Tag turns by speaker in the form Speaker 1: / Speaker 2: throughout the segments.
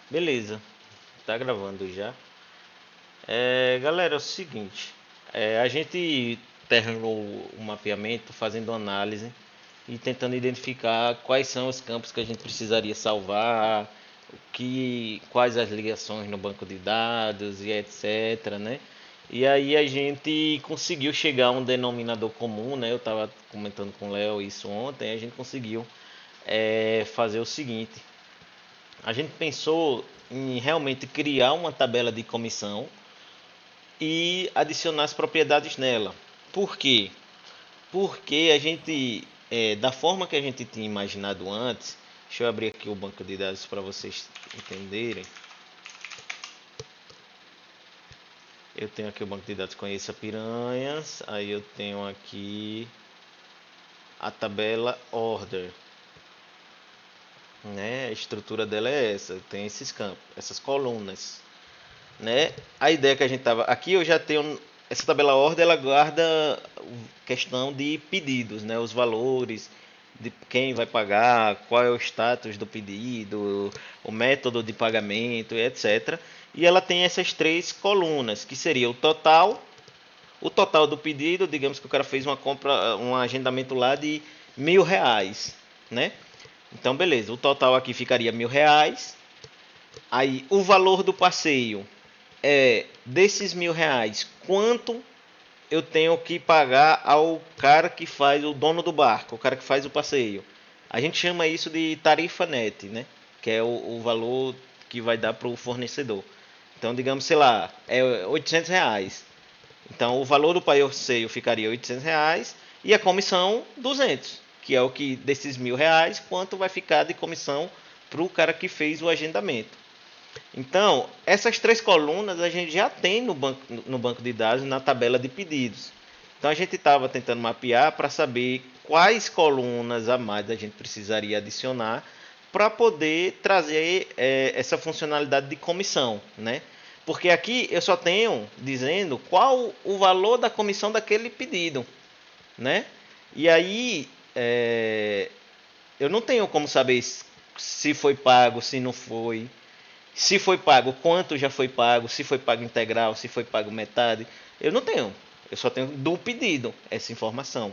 Speaker 1: Beleza, tá gravando já. Galera, é o seguinte, a gente terminou o mapeamento fazendo análise e tentando identificar quais são os campos que a gente precisaria salvar, quais as ligações no banco de dados e etc, né? E aí a gente conseguiu chegar a um denominador comum, né? Eu estava comentando com o Léo isso ontem, a gente conseguiu fazer o seguinte. A gente pensou em realmente criar uma tabela de comissão e adicionar as propriedades nela. Por quê? Porque a gente, da forma que a gente tinha imaginado antes, deixa eu abrir aqui o banco de dados para vocês entenderem. Eu tenho aqui o banco de dados Conheça Piranhas, aí eu tenho aqui a tabela Order, né? A estrutura dela é essa, tem esses campos, essas colunas, né? A ideia que a gente tava aqui, eu já tenho essa tabela ordem, ela guarda questão de pedidos, né? Os valores de quem vai pagar, qual é o status do pedido, o método de pagamento, etc. E ela tem essas três colunas, que seria o total do pedido, digamos que o cara fez uma compra, um agendamento lá de R$ 1.000, né? Então, beleza, o total aqui ficaria R$ 1.000. Aí, o valor do passeio desses R$ 1.000, quanto eu tenho que pagar ao cara que faz, o dono do barco, o cara que faz o passeio. A gente chama isso de tarifa net, né? Que é o valor que vai dar para o fornecedor. Então, digamos, sei lá, é R$ 800. Então, o valor do passeio ficaria R$ 800 e a comissão 200, que é o que desses R$ 1.000, quanto vai ficar de comissão para o cara que fez o agendamento. Então, essas três colunas a gente já tem no banco de dados, na tabela de pedidos. Então, a gente estava tentando mapear para saber quais colunas a mais a gente precisaria adicionar para poder trazer essa funcionalidade de comissão, né? Porque aqui eu só tenho dizendo qual o valor da comissão daquele pedido, né? E aí eu não tenho como saber se foi pago, se não foi. Se foi pago, quanto já foi pago, se foi pago integral, se foi pago metade. Eu não tenho. Eu só tenho do pedido essa informação.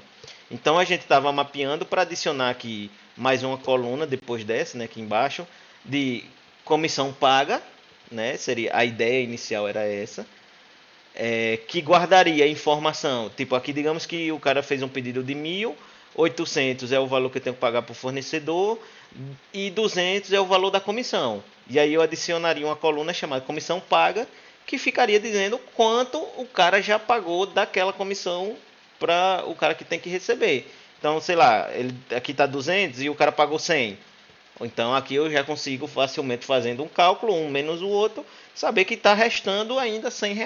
Speaker 1: Então a gente estava mapeando para adicionar aqui mais uma coluna depois dessa, né, aqui embaixo, de comissão paga, né? Seria a ideia inicial era essa, que guardaria informação. Tipo, aqui digamos que o cara fez um pedido de 1.800 é o valor que eu tenho que pagar para o fornecedor e 200 é o valor da comissão. E aí eu adicionaria uma coluna chamada comissão paga, que ficaria dizendo quanto o cara já pagou daquela comissão para o cara que tem que receber. Então, sei lá, aqui está 200 e o cara pagou 100. Então aqui eu já consigo facilmente fazendo um cálculo, um menos o outro, saber que está restando ainda R$ 100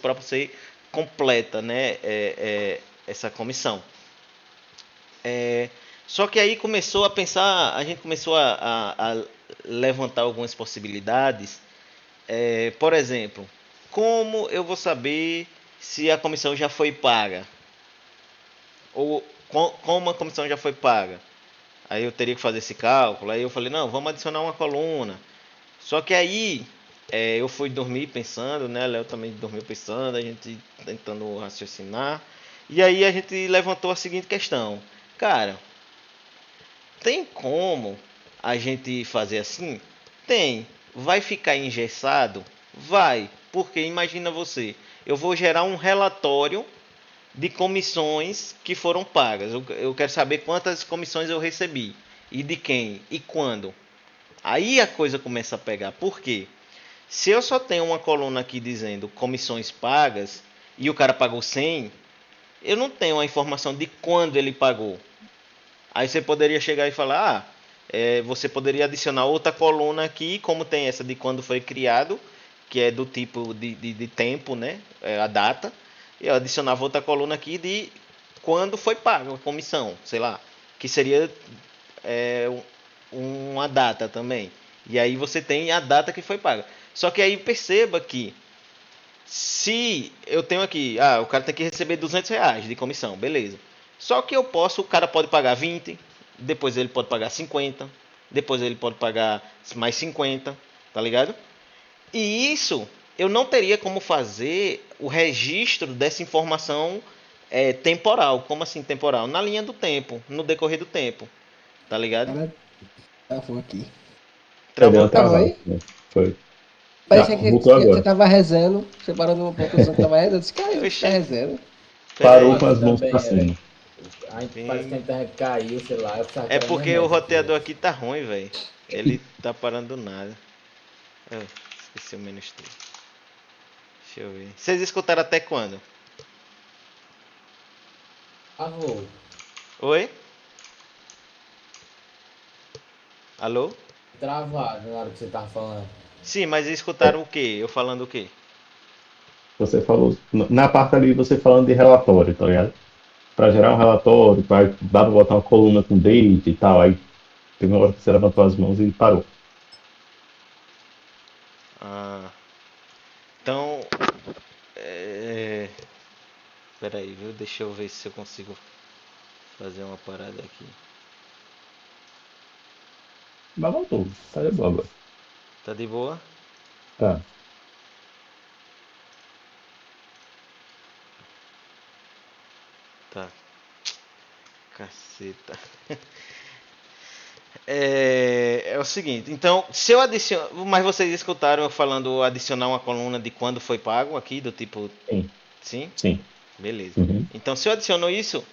Speaker 1: para você completa, né, essa comissão. Só que aí começou a pensar, a gente começou a levantar algumas possibilidades. Por exemplo, como eu vou saber se a comissão já foi paga? Ou como a comissão já foi paga? Aí eu teria que fazer esse cálculo. Aí eu falei, não, vamos adicionar uma coluna. Só que aí eu fui dormir pensando, né? Léo também dormiu pensando, a gente tentando raciocinar. E aí a gente levantou a seguinte questão. Cara, tem como a gente fazer assim? Tem. Vai ficar engessado? Vai. Porque imagina você, eu vou gerar um relatório de comissões que foram pagas. Eu quero saber quantas comissões eu recebi e de quem e quando. Aí a coisa começa a pegar. Por quê? Se eu só tenho uma coluna aqui dizendo comissões pagas e o cara pagou 100, eu não tenho a informação de quando ele pagou. Aí você poderia chegar e falar, você poderia adicionar outra coluna aqui, como tem essa de quando foi criado, que é do tipo de tempo, né? A data. E eu adicionava outra coluna aqui de quando foi paga a comissão, sei lá, que seria é, uma data também. E aí você tem a data que foi paga. Só que aí perceba que se eu tenho aqui, o cara tem que receber R$ 200 de comissão, beleza. Só que o cara pode pagar 20, depois ele pode pagar 50, depois ele pode pagar mais 50. tá ligado? E isso eu não teria como fazer o registro dessa informação temporal. Como assim temporal? Na linha do tempo, no decorrer do tempo, tá ligado?
Speaker 2: Cara, travou aqui.
Speaker 3: Foi, deu
Speaker 1: Travou?
Speaker 3: uma
Speaker 2: Travou
Speaker 3: travada.
Speaker 2: aí?
Speaker 3: Né? Foi.
Speaker 2: Parecia
Speaker 3: Já, voltou
Speaker 2: que você
Speaker 3: agora.
Speaker 2: tava rezando. Você parou numa pontuação que tava rezando. Eu disse, cara, ele tá
Speaker 1: Oxi,
Speaker 2: rezando.
Speaker 1: pera
Speaker 3: Parou
Speaker 1: aí.
Speaker 3: com
Speaker 4: Aqui
Speaker 3: as mãos
Speaker 4: também
Speaker 3: pra
Speaker 4: era.
Speaker 3: cima.
Speaker 4: A gente parece que a
Speaker 1: Vim.
Speaker 4: internet caiu, sei lá. Eu pensava que
Speaker 1: É
Speaker 4: era minha
Speaker 1: porque o
Speaker 4: net aqui, velho.
Speaker 1: roteador aqui tá ruim, velho. Ele tá parando do nada. Ah, esqueci o menos T. Deixa eu ver. Vocês escutaram até quando?
Speaker 4: Avô,
Speaker 1: Oi? Alô?
Speaker 4: travado na hora que você tava falando.
Speaker 1: Sim, mas
Speaker 3: É,
Speaker 1: escutaram o quê? Eu falando o quê?
Speaker 3: você falou. Na parte ali, você falando de relatório, tá ligado? Para gerar um relatório, para dar pra botar uma coluna com date e tal. Aí teve uma hora que você levantou as mãos e parou.
Speaker 1: Ah, então. É... Pera aí, viu? Deixa eu ver se eu consigo fazer uma parada aqui.
Speaker 3: Mas voltou. Tá de boa agora.
Speaker 1: Tá de boa?
Speaker 3: Tá.
Speaker 1: Tá. Caceta. É o seguinte, então, se eu adiciono. Mas vocês escutaram eu falando adicionar uma coluna de quando foi pago aqui, do tipo.
Speaker 3: Sim.
Speaker 1: Sim?
Speaker 3: Sim.
Speaker 1: Beleza.
Speaker 3: Uhum.
Speaker 1: Então, se eu adiciono isso,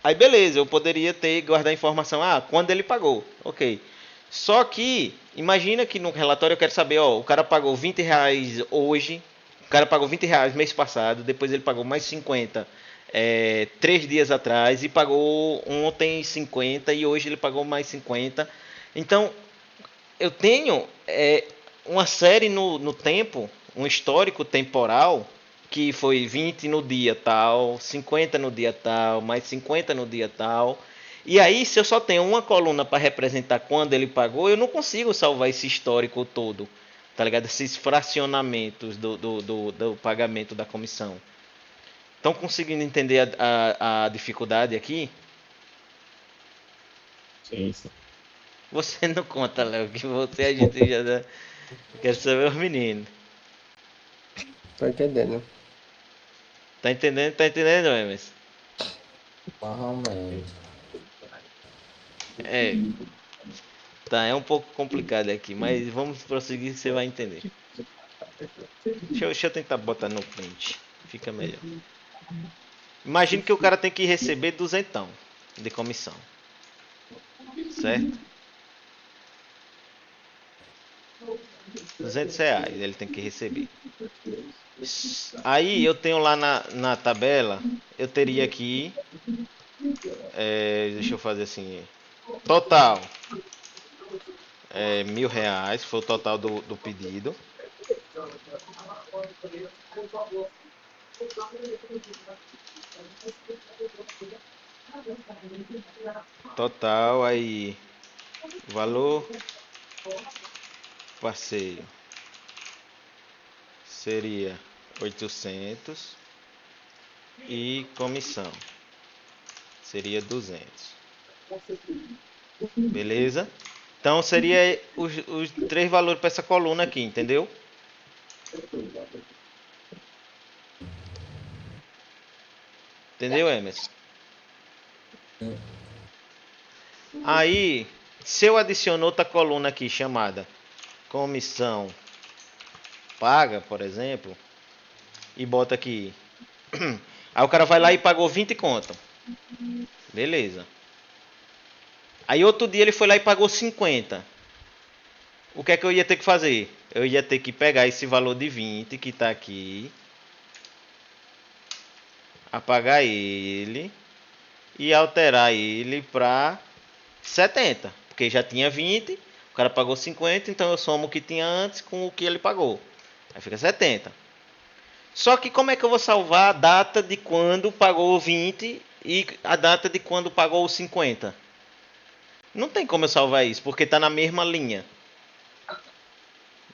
Speaker 1: aí beleza, eu poderia ter guardar a informação, quando ele pagou, ok. Só que, imagina que no relatório eu quero saber, ó, o cara pagou R$ 20 hoje, o cara pagou R$ 20 mês passado, depois ele pagou mais 50 3 dias atrás e pagou ontem 50 e hoje ele pagou mais 50. Então, eu tenho uma série no tempo, um histórico temporal, que foi 20 no dia tal, 50 no dia tal, mais 50 no dia tal. E aí, se eu só tenho uma coluna para representar quando ele pagou, eu não consigo salvar esse histórico todo, tá ligado? Esses fracionamentos do pagamento da comissão. Estão conseguindo entender a dificuldade aqui?
Speaker 3: Sim, sim.
Speaker 1: Você não conta, Léo, que você a gente já dá. Quero saber os meninos.
Speaker 2: Tô entendendo.
Speaker 1: Tá entendendo? Tá entendendo, Emerson?
Speaker 4: Mais ou menos.
Speaker 1: É, tá, é um pouco complicado aqui, mas vamos prosseguir que você vai entender. Deixa eu tentar botar no print, fica melhor. Imagine que o cara tem que receber duzentão de comissão, certo? R$ 200 ele tem que receber. Aí eu tenho lá na tabela, eu teria aqui, deixa eu fazer assim, total R$ 1.000, foi o total do pedido. Total aí, valor passeio seria 800 e comissão seria 200. Beleza? Então seria os três valores para essa coluna aqui, entendeu? Entendeu, Emerson? Aí, se eu adiciono outra coluna aqui chamada comissão paga, por exemplo, e bota aqui. Aí o cara vai lá e pagou 20 conto. Beleza. Aí outro dia ele foi lá e pagou 50. O que é que eu ia ter que fazer? Eu ia ter que pegar esse valor de 20 que está aqui, apagar ele e alterar ele para 70. Porque já tinha 20, o cara pagou 50, então eu somo o que tinha antes com o que ele pagou. Aí fica 70. Só que como é que eu vou salvar a data de quando pagou 20 e a data de quando pagou 50? Não tem como eu salvar isso, porque está na mesma linha.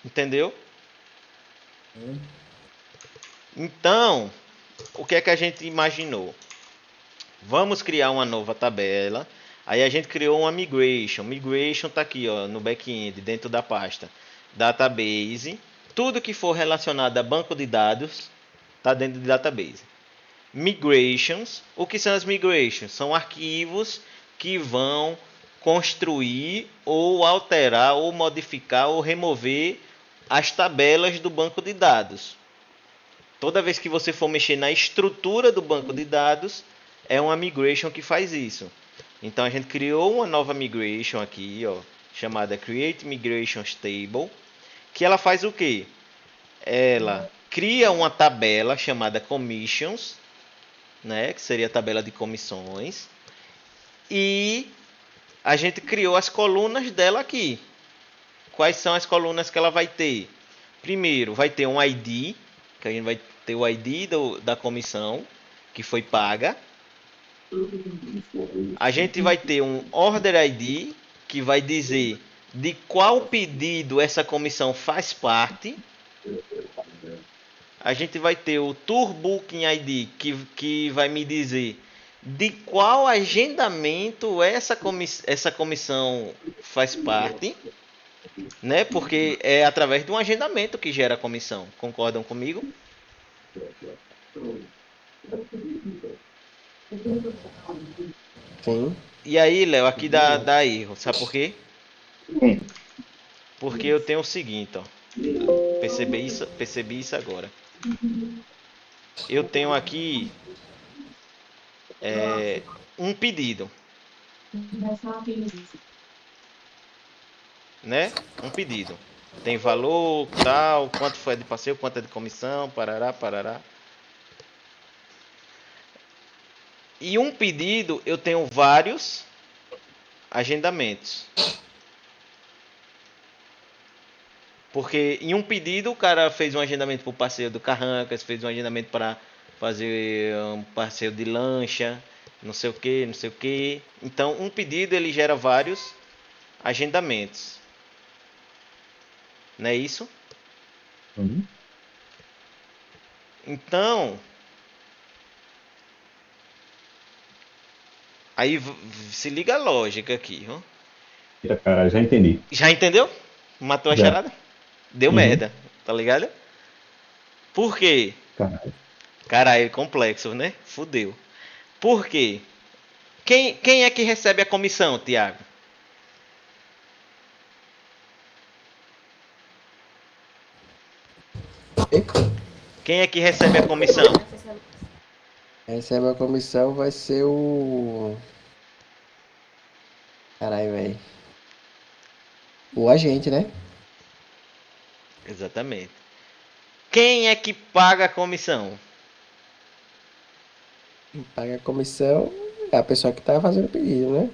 Speaker 1: Entendeu?
Speaker 4: Hum?
Speaker 1: Então, o que é que a gente imaginou? Vamos criar uma nova tabela, Aí a gente criou uma migration. Migration tá aqui, ó, no back-end, dentro da pasta. Database. Tudo que for relacionado a banco de dados tá dentro de database. Migrations. O que são as migrations? São arquivos que vão construir ou alterar ou modificar ou remover as tabelas do banco de dados. Toda vez que você for mexer na estrutura do banco de dados, é uma migration que faz isso. Então a gente criou uma nova migration aqui, ó, chamada Create Migrations Table, que ela faz o quê? Ela cria uma tabela chamada Commissions, né, que seria a tabela de comissões, e a gente criou as colunas dela aqui. Quais são as colunas que ela vai ter? Primeiro, vai ter um ID, que a gente vai ter o ID da comissão que foi paga. A gente vai ter um Order ID, que vai dizer de qual pedido essa comissão faz parte. A gente vai ter o Tour Booking ID, que vai me dizer de qual agendamento essa comissão faz parte, né? Porque é através de um agendamento que gera a comissão. Concordam comigo?
Speaker 2: Sim.
Speaker 1: E aí, Léo, aqui dá erro. Sabe por quê? Porque eu tenho o seguinte, ó. Percebi isso agora. Eu tenho aqui um pedido, né? Um pedido. Tem valor, tal, quanto foi de passeio, quanto é de comissão, parará, parará. E um pedido, eu tenho vários agendamentos. Porque em um pedido o cara fez um agendamento para o passeio do Carrancas, fez um agendamento para fazer um passeio de lancha, não sei o que, não sei o que. Então um pedido ele gera vários agendamentos. Não é isso?
Speaker 3: Uhum.
Speaker 1: Então, aí se liga a lógica aqui. Ó.
Speaker 3: Eita, cara, já entendi.
Speaker 1: Já entendeu? Matou a
Speaker 3: Já.
Speaker 1: charada? Deu
Speaker 3: Uhum.
Speaker 1: merda, tá ligado? Por quê?
Speaker 3: Caralho.
Speaker 1: Caralho, complexo, né? Fudeu. Por quê? Quem é que recebe a comissão, Tiago? Quem é que recebe a comissão?
Speaker 2: Recebe a comissão vai ser o. Caralho, velho. O agente, né?
Speaker 1: Exatamente. Quem é que paga a comissão?
Speaker 2: Paga a comissão é a pessoa que tá fazendo o pedido, né?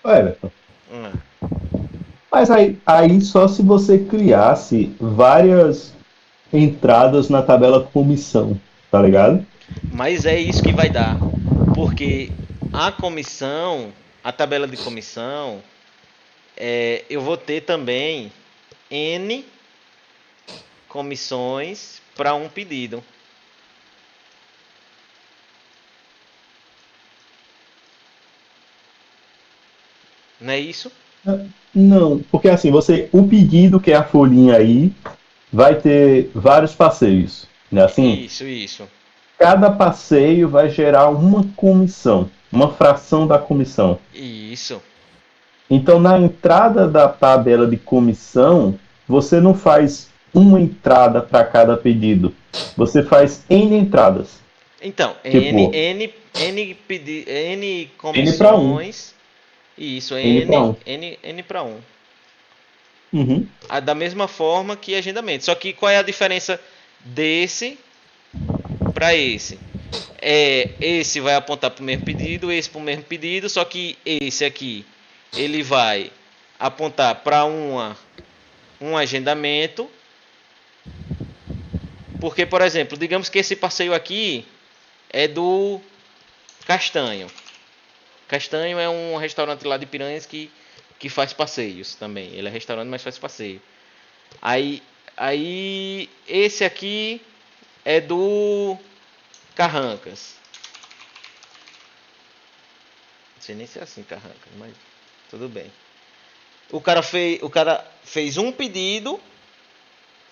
Speaker 3: Everton.
Speaker 1: Hum.
Speaker 3: Mas aí só se você criasse várias entradas na tabela comissão, tá ligado?
Speaker 1: Mas é isso que vai dar. Porque a comissão, a tabela de comissão, eu vou ter também N comissões para um pedido. Não é isso?
Speaker 3: Não, porque assim, o pedido que é a folhinha aí vai ter vários passeios, né? Assim,
Speaker 1: Isso.
Speaker 3: cada passeio vai gerar uma comissão, uma fração da comissão.
Speaker 1: Isso.
Speaker 3: Então, na entrada da tabela de comissão, você não faz uma entrada para cada pedido. Você faz N entradas.
Speaker 1: Então,
Speaker 3: Tipo,
Speaker 1: N
Speaker 3: N para 1.
Speaker 1: comissões. Isso,
Speaker 3: N para 1.
Speaker 1: N para 1.
Speaker 3: Uhum.
Speaker 1: Da mesma forma que agendamento. Só que qual é a diferença desse para esse? Esse vai apontar para o mesmo pedido, esse para o mesmo pedido, só que esse aqui ele vai apontar para um agendamento. Porque, por exemplo, digamos que esse passeio aqui é do Castanho. Castanho é um restaurante lá de Piranhas que faz passeios também. Ele é restaurante, mas faz passeio. Aí esse aqui é do Carrancas. sei nem se é assim, Carranca, mas tudo bem. O cara fez um pedido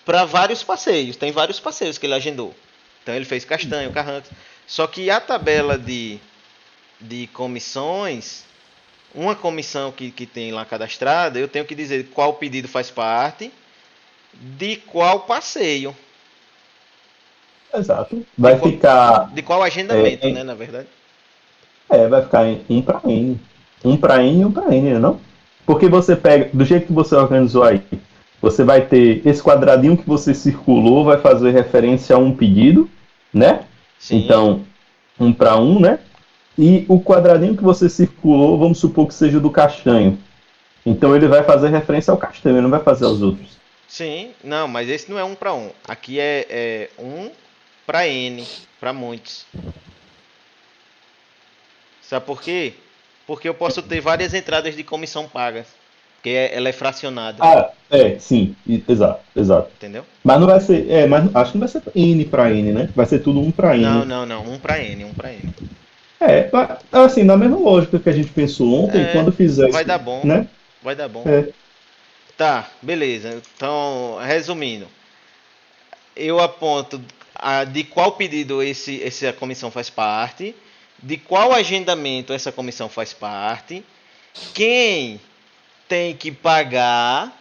Speaker 1: para vários passeios. Tem vários passeios que ele agendou. Então ele fez Castanho, Carranca. Só que a tabela de comissões, uma comissão que tem lá cadastrada, eu tenho que dizer qual pedido faz parte de qual passeio.
Speaker 3: Exato. Vai
Speaker 1: qual-
Speaker 3: ficar.
Speaker 1: De qual agendamento, né, na verdade.
Speaker 3: Vai ficar em um para N. Um para N e um para N, né, não? Porque você pega, do jeito que você organizou aí, você vai ter esse quadradinho que você circulou, vai fazer referência a um pedido, né?
Speaker 1: Sim.
Speaker 3: Então, um para um, né? E o quadradinho que você circulou, vamos supor que seja do castanho. Então ele vai fazer referência ao castanho, ele não vai fazer aos outros.
Speaker 1: Sim, não, mas esse não é um para um. Aqui é um para N, para muitos. Sabe por quê? Porque eu posso ter várias entradas de comissão pagas. Porque ela é fracionada.
Speaker 3: Sim, exato, exato.
Speaker 1: Entendeu?
Speaker 3: Mas não vai ser, mas acho que não vai ser N para N, né? Vai ser tudo um para N.
Speaker 1: Não, um para N, um para N.
Speaker 3: Assim, na mesma lógica que a gente pensou ontem, quando fizer
Speaker 1: vai
Speaker 3: isso,
Speaker 1: dar bom,
Speaker 3: né?
Speaker 1: vai dar bom.
Speaker 3: É.
Speaker 1: Tá, beleza. Então, resumindo, eu aponto de qual pedido essa comissão faz parte, de qual agendamento essa comissão faz parte, quem tem que pagar,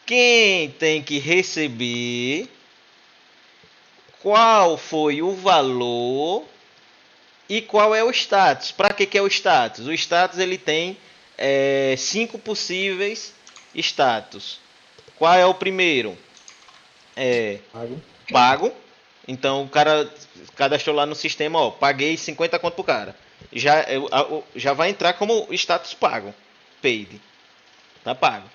Speaker 1: quem tem que receber, qual foi o valor e qual é o status. Para que é o status? O status ele tem 5 possíveis status. Qual é o primeiro? Pago. Então o cara cadastrou lá no sistema, ó, paguei 50 conto pro cara. Já vai entrar como status pago. Paid. Tá pago.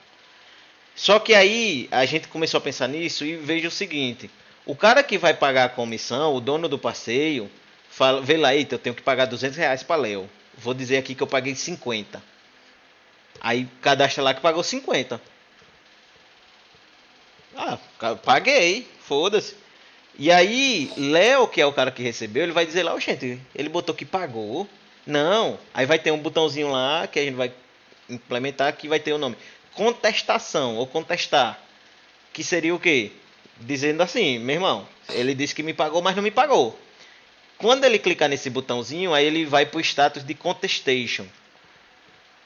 Speaker 1: Só que aí a gente começou a pensar nisso e veja o seguinte. O cara que vai pagar a comissão, o dono do passeio, vê lá, eita, eu tenho que pagar R$200 para Léo. Vou dizer aqui que eu paguei 50. Aí cadastra lá que pagou 50. Paguei, foda-se. E aí, Léo, que é o cara que recebeu, ele vai dizer lá, gente, ele botou que pagou. Não, aí vai ter um botãozinho lá que a gente vai implementar que vai ter o nome contestação ou contestar. Que seria o quê? Dizendo assim, meu irmão, ele disse que me pagou, mas não me pagou. Quando ele clicar nesse botãozinho, aí ele vai para o status de contestation.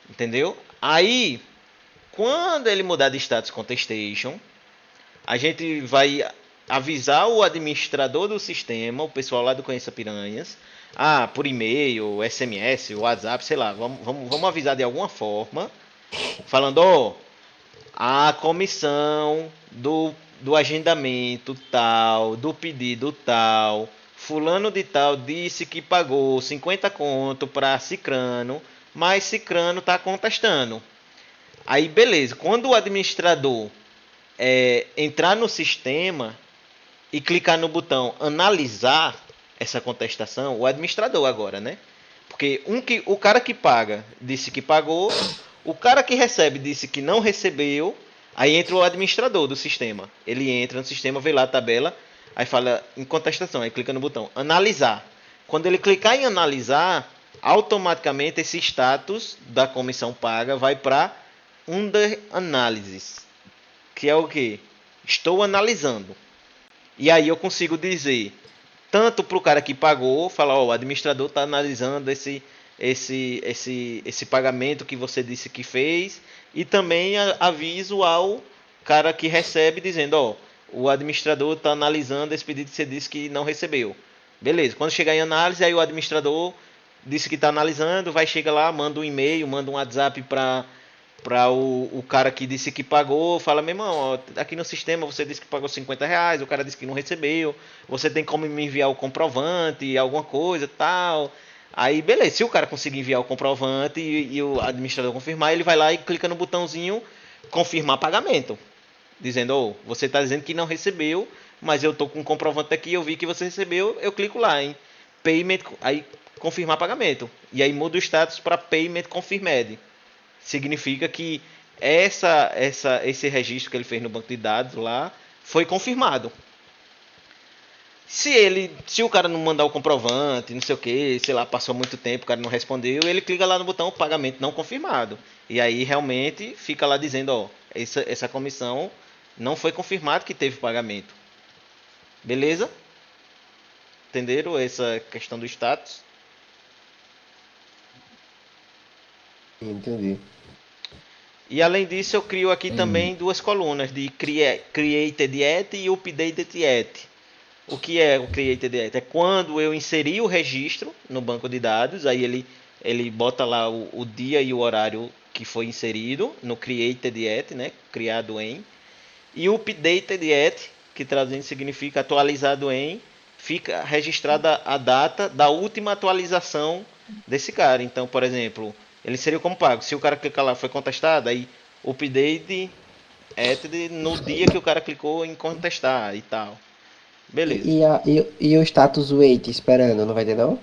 Speaker 1: Entendeu? Aí, quando ele mudar de status contestation, a gente vai avisar o administrador do sistema, o pessoal lá do Conheça Piranhas, por e-mail, SMS, WhatsApp, sei lá, vamos avisar de alguma forma, falando, a comissão do agendamento tal, do pedido tal, fulano de tal disse que pagou 50 conto para Cicrano, mas Cicrano está contestando. Aí beleza, quando o administrador entrar no sistema e clicar no botão analisar essa contestação, o administrador agora, né? Porque o cara que paga disse que pagou, o cara que recebe disse que não recebeu, aí entra o administrador do sistema. Ele entra no sistema, vê lá a tabela, aí fala em contestação, aí clica no botão analisar. Quando ele clicar em analisar, automaticamente esse status da comissão paga vai para under analysis, que é o que? Estou analisando. E aí eu consigo dizer, tanto para o cara que pagou, falar, o administrador está analisando esse pagamento que você disse que fez, e também aviso ao cara que recebe dizendo, o administrador está analisando esse pedido que você disse que não recebeu. Beleza, quando chegar em análise, aí o administrador disse que está analisando, vai chegar lá, manda um e-mail, manda um WhatsApp para o cara que disse que pagou, fala, meu irmão, aqui no sistema você disse que pagou R$50, o cara disse que não recebeu, você tem como me enviar o comprovante, alguma coisa, tal. Aí, beleza, se o cara conseguir enviar o comprovante e o administrador confirmar, ele vai lá e clica no botãozinho confirmar pagamento, dizendo, você está dizendo que não recebeu, mas eu estou com um comprovante aqui, eu vi que você recebeu, eu clico lá em payment, aí confirmar pagamento, e aí muda o status para payment confirmed. Significa que esse registro que ele fez no banco de dados lá foi confirmado. Se o cara não mandar o comprovante, não sei o que, sei lá, passou muito tempo, o cara não respondeu, ele clica lá no botão pagamento não confirmado. E aí realmente fica lá dizendo, ó, essa comissão não foi confirmado que teve pagamento. Beleza? Entenderam essa questão do status?
Speaker 2: Entendi.
Speaker 1: E além disso, eu crio aqui também duas colunas de Created At e Updated At. O que é o Created At? É quando eu inseri o registro no banco de dados, aí ele bota lá o dia e o horário que foi inserido no Created At, né? Criado em. E o Updated At, que traduzindo significa atualizado em, fica registrada a data da última atualização desse cara. Então, por exemplo, ele inseriu como pago. Se o cara clicar lá foi contestado, aí update at no dia que o cara clicou em contestar e tal. Beleza.
Speaker 2: E o status wait esperando, não vai ter não?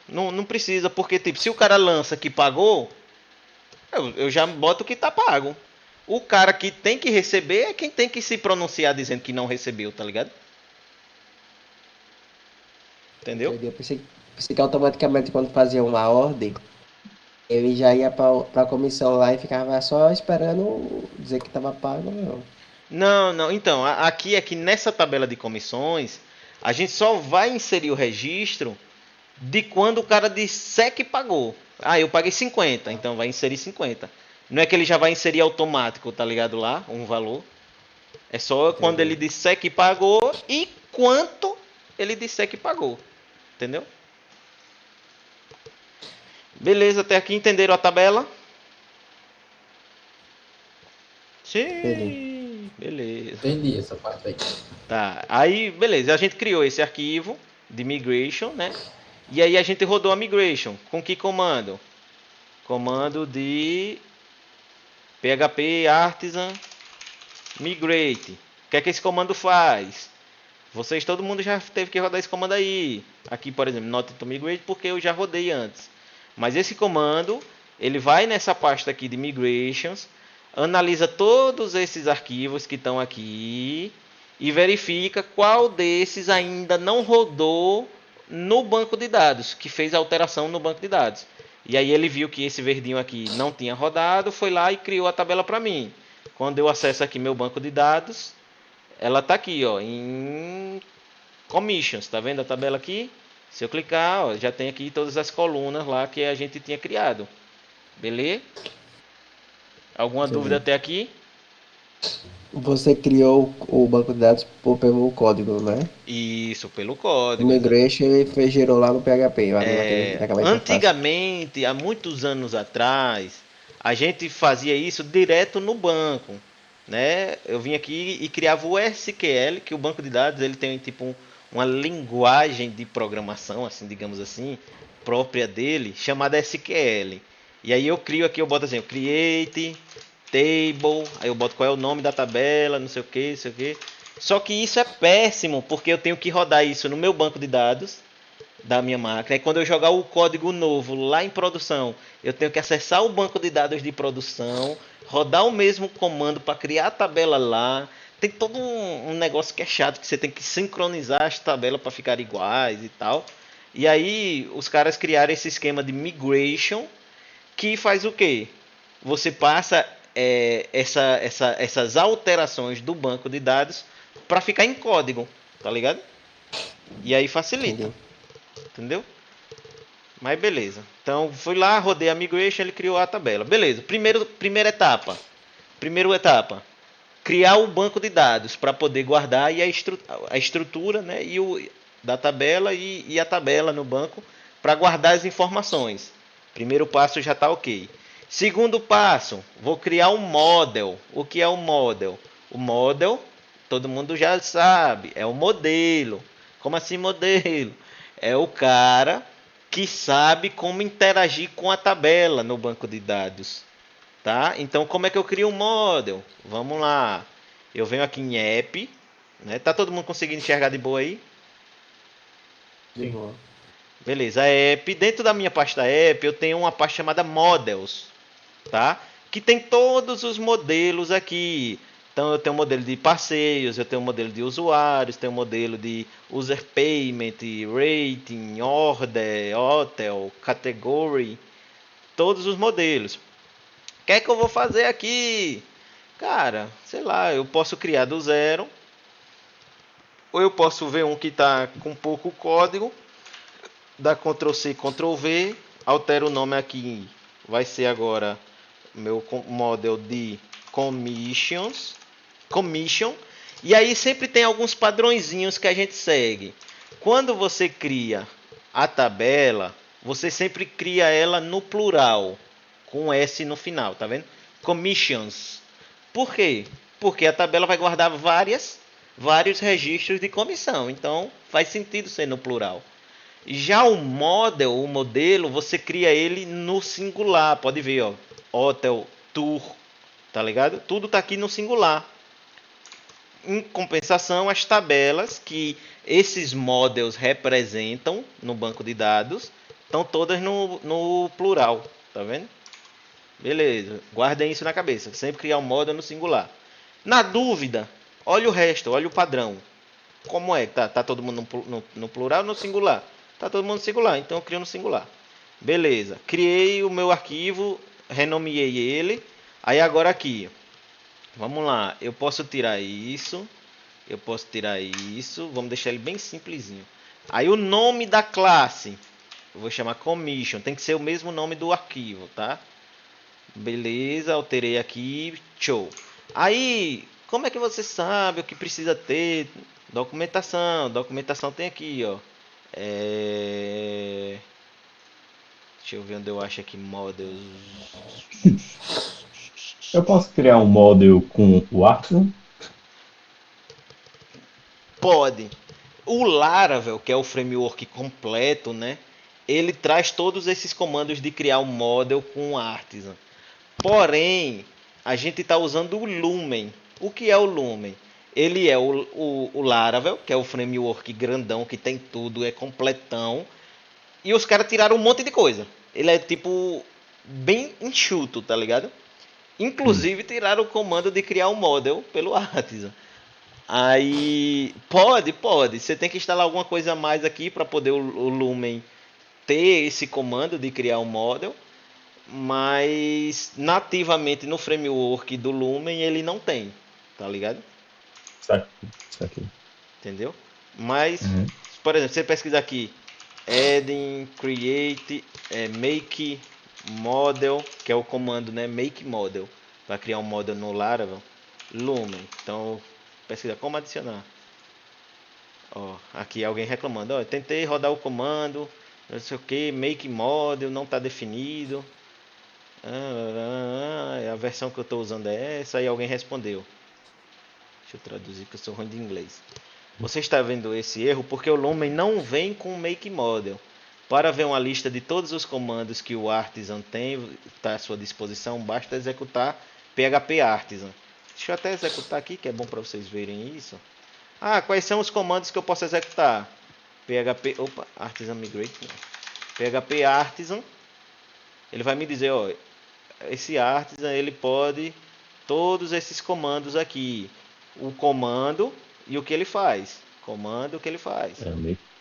Speaker 1: Não precisa, porque tipo, se o cara lança que pagou, eu já boto que tá pago. O cara que tem que receber é quem tem que se pronunciar dizendo que não recebeu, tá ligado? Entendeu?
Speaker 2: Entendi. Eu pensei que automaticamente quando fazia uma ordem, ele já ia pra comissão lá e ficava só esperando dizer que tava pago ou não.
Speaker 1: Não. Então, aqui é que nessa tabela de comissões, a gente só vai inserir o registro de quando o cara disser que pagou. Ah, eu paguei 50, então vai inserir 50. Não é que ele já vai inserir automático, tá ligado lá, um valor. É só quando ele disser que pagou e quanto ele disser que pagou. Entendeu? Beleza, até aqui entenderam a tabela?
Speaker 2: Entendi.
Speaker 1: Sim, beleza.
Speaker 4: Entendi essa parte aí.
Speaker 1: Tá, aí beleza, a gente criou esse arquivo de migration, né? E aí a gente rodou a migration. Com que comando? Comando de PHP artisan migrate. O que é que esse comando faz? Todo mundo já teve que rodar esse comando aí. Aqui, por exemplo, not to migrate, porque eu já rodei antes. Mas esse comando, ele vai nessa pasta aqui de migrations, analisa todos esses arquivos que estão aqui e verifica qual desses ainda não rodou no banco de dados, que fez a alteração no banco de dados. E aí ele viu que esse verdinho aqui não tinha rodado, foi lá e criou a tabela para mim. Quando eu acesso aqui meu banco de dados, ela está aqui, ó, em commissions, tá vendo a tabela aqui? Se eu clicar, ó, já tem aqui todas as colunas lá que a gente tinha criado. Beleza? Alguma dúvida até aqui?
Speaker 2: Você criou o banco de dados pelo código, né?
Speaker 1: Isso, pelo
Speaker 2: O
Speaker 1: código.
Speaker 2: migration ele gerou lá no PHP, lá naquela interface.
Speaker 1: Antigamente, há muitos anos atrás, a gente fazia isso direto no banco, né? Eu vim aqui e criava o SQL, que o banco de dados ele tem tipo uma linguagem de programação, assim, digamos assim, própria dele, chamada SQL. E aí eu crio aqui, eu boto assim, create table, aí eu boto qual é o nome da tabela, não sei o que, não sei o que. Só que isso é péssimo, porque eu tenho que rodar isso no meu banco de dados da minha máquina. E quando eu jogar o código novo lá em produção, eu tenho que acessar o banco de dados de produção, rodar o mesmo comando para criar a tabela lá. Tem todo um negócio que é chato, que você tem que sincronizar as tabelas para ficar iguais e tal. E aí os caras criaram esse esquema de migration, que faz o quê? Você passa essas alterações do banco de dados para ficar em código, tá ligado? E aí facilita.
Speaker 2: Entendi.
Speaker 1: Entendeu? Mas beleza. Então fui lá, rodei a migration, ele criou a tabela. Beleza. Primeira etapa. Criar o banco de dados para poder guardar e a estrutura, né, da tabela e a tabela no banco para guardar as informações. Primeiro passo já está ok. Segundo passo, vou criar um model. O que é um model? O model, todo mundo já sabe, é o modelo. Como assim modelo? É o cara que sabe como interagir com a tabela no banco de dados. Tá? Então, como é que eu crio um model? Vamos lá. Eu venho aqui em app. Né? Tá todo mundo conseguindo enxergar de boa aí?
Speaker 2: De boa.
Speaker 1: Beleza, app. Dentro da minha pasta app, eu tenho uma pasta chamada models. Tá? Que tem todos os modelos aqui. Então eu tenho um modelo de passeios, eu tenho um modelo de usuários, tenho um modelo de user payment, rating, order, hotel, category, todos os modelos. O que é que eu vou fazer aqui? Cara, sei lá, eu posso criar do zero, ou eu posso ver um que está com pouco código, dar Ctrl C, Ctrl V, altero o nome aqui, vai ser agora meu model de commissions, commission, e aí sempre tem alguns padrõezinhos que a gente segue. Quando você cria a tabela, você sempre cria ela no plural, com S no final, tá vendo? Commissions. Por quê? Porque a tabela vai guardar vários registros de comissão, então faz sentido ser no plural. Já o modelo, você cria ele no singular. Pode ver, ó. Hotel, tour, tá ligado? Tudo tá aqui no singular. Em compensação, as tabelas que esses models representam no banco de dados estão todas no plural, tá vendo? Beleza, guardem isso na cabeça. Sempre criar um model no singular. Na dúvida, olha o resto, olha o padrão. Como é? Tá todo mundo no plural ou no singular? Tá todo mundo no singular, então eu crio no singular. Beleza, criei o meu arquivo, renomeei ele. Aí agora aqui, vamos lá, eu posso tirar isso, vamos deixar ele bem simplesinho. Aí o nome da classe, eu vou chamar commission, tem que ser o mesmo nome do arquivo, tá? Beleza, alterei aqui, show. Aí, como é que você sabe o que precisa ter? Documentação tem aqui, ó. Deixa eu ver onde eu acho aqui models.
Speaker 3: Eu posso criar um model com o Artisan?
Speaker 1: Pode. O Laravel, que é o framework completo, né? Ele traz todos esses comandos de criar um model com Artisan. Porém, a gente está usando o Lumen. O que é o Lumen? Ele é o Laravel, que é o framework grandão, que tem tudo, é completão. E os caras tiraram um monte de coisa. Ele é tipo bem enxuto, tá ligado? Inclusive tiraram o comando de criar um model pelo Artisan. Aí pode. Você tem que instalar alguma coisa a mais aqui para poder o Lumen ter esse comando de criar um model. Mas nativamente no framework do Lumen ele não tem, tá ligado?
Speaker 3: Isso aqui.
Speaker 1: Entendeu? Mas,
Speaker 3: Uhum.
Speaker 1: por exemplo, você pesquisar aqui adding, create, make model, que é o comando, né? Make model, para criar um model no Laravel, Lumen. Então, pesquisa como adicionar. Ó, aqui alguém reclamando, ó, tentei rodar o comando, não sei o que, make model, não está definido. A versão que eu estou usando é essa. Aí alguém respondeu. Deixa eu traduzir que eu sou ruim de inglês. Você está vendo esse erro porque o Lumen não vem com o Make Model. Para ver uma lista de todos os comandos que o Artisan tem, está à sua disposição, basta executar PHP Artisan. Deixa eu até executar aqui, que é bom para vocês verem isso. Quais são os comandos que eu posso executar? Artisan Migrate. PHP Artisan. Ele vai me dizer, ó, esse Artisan ele pode todos esses comandos aqui. O comando e o que ele faz. Comando e o que ele faz.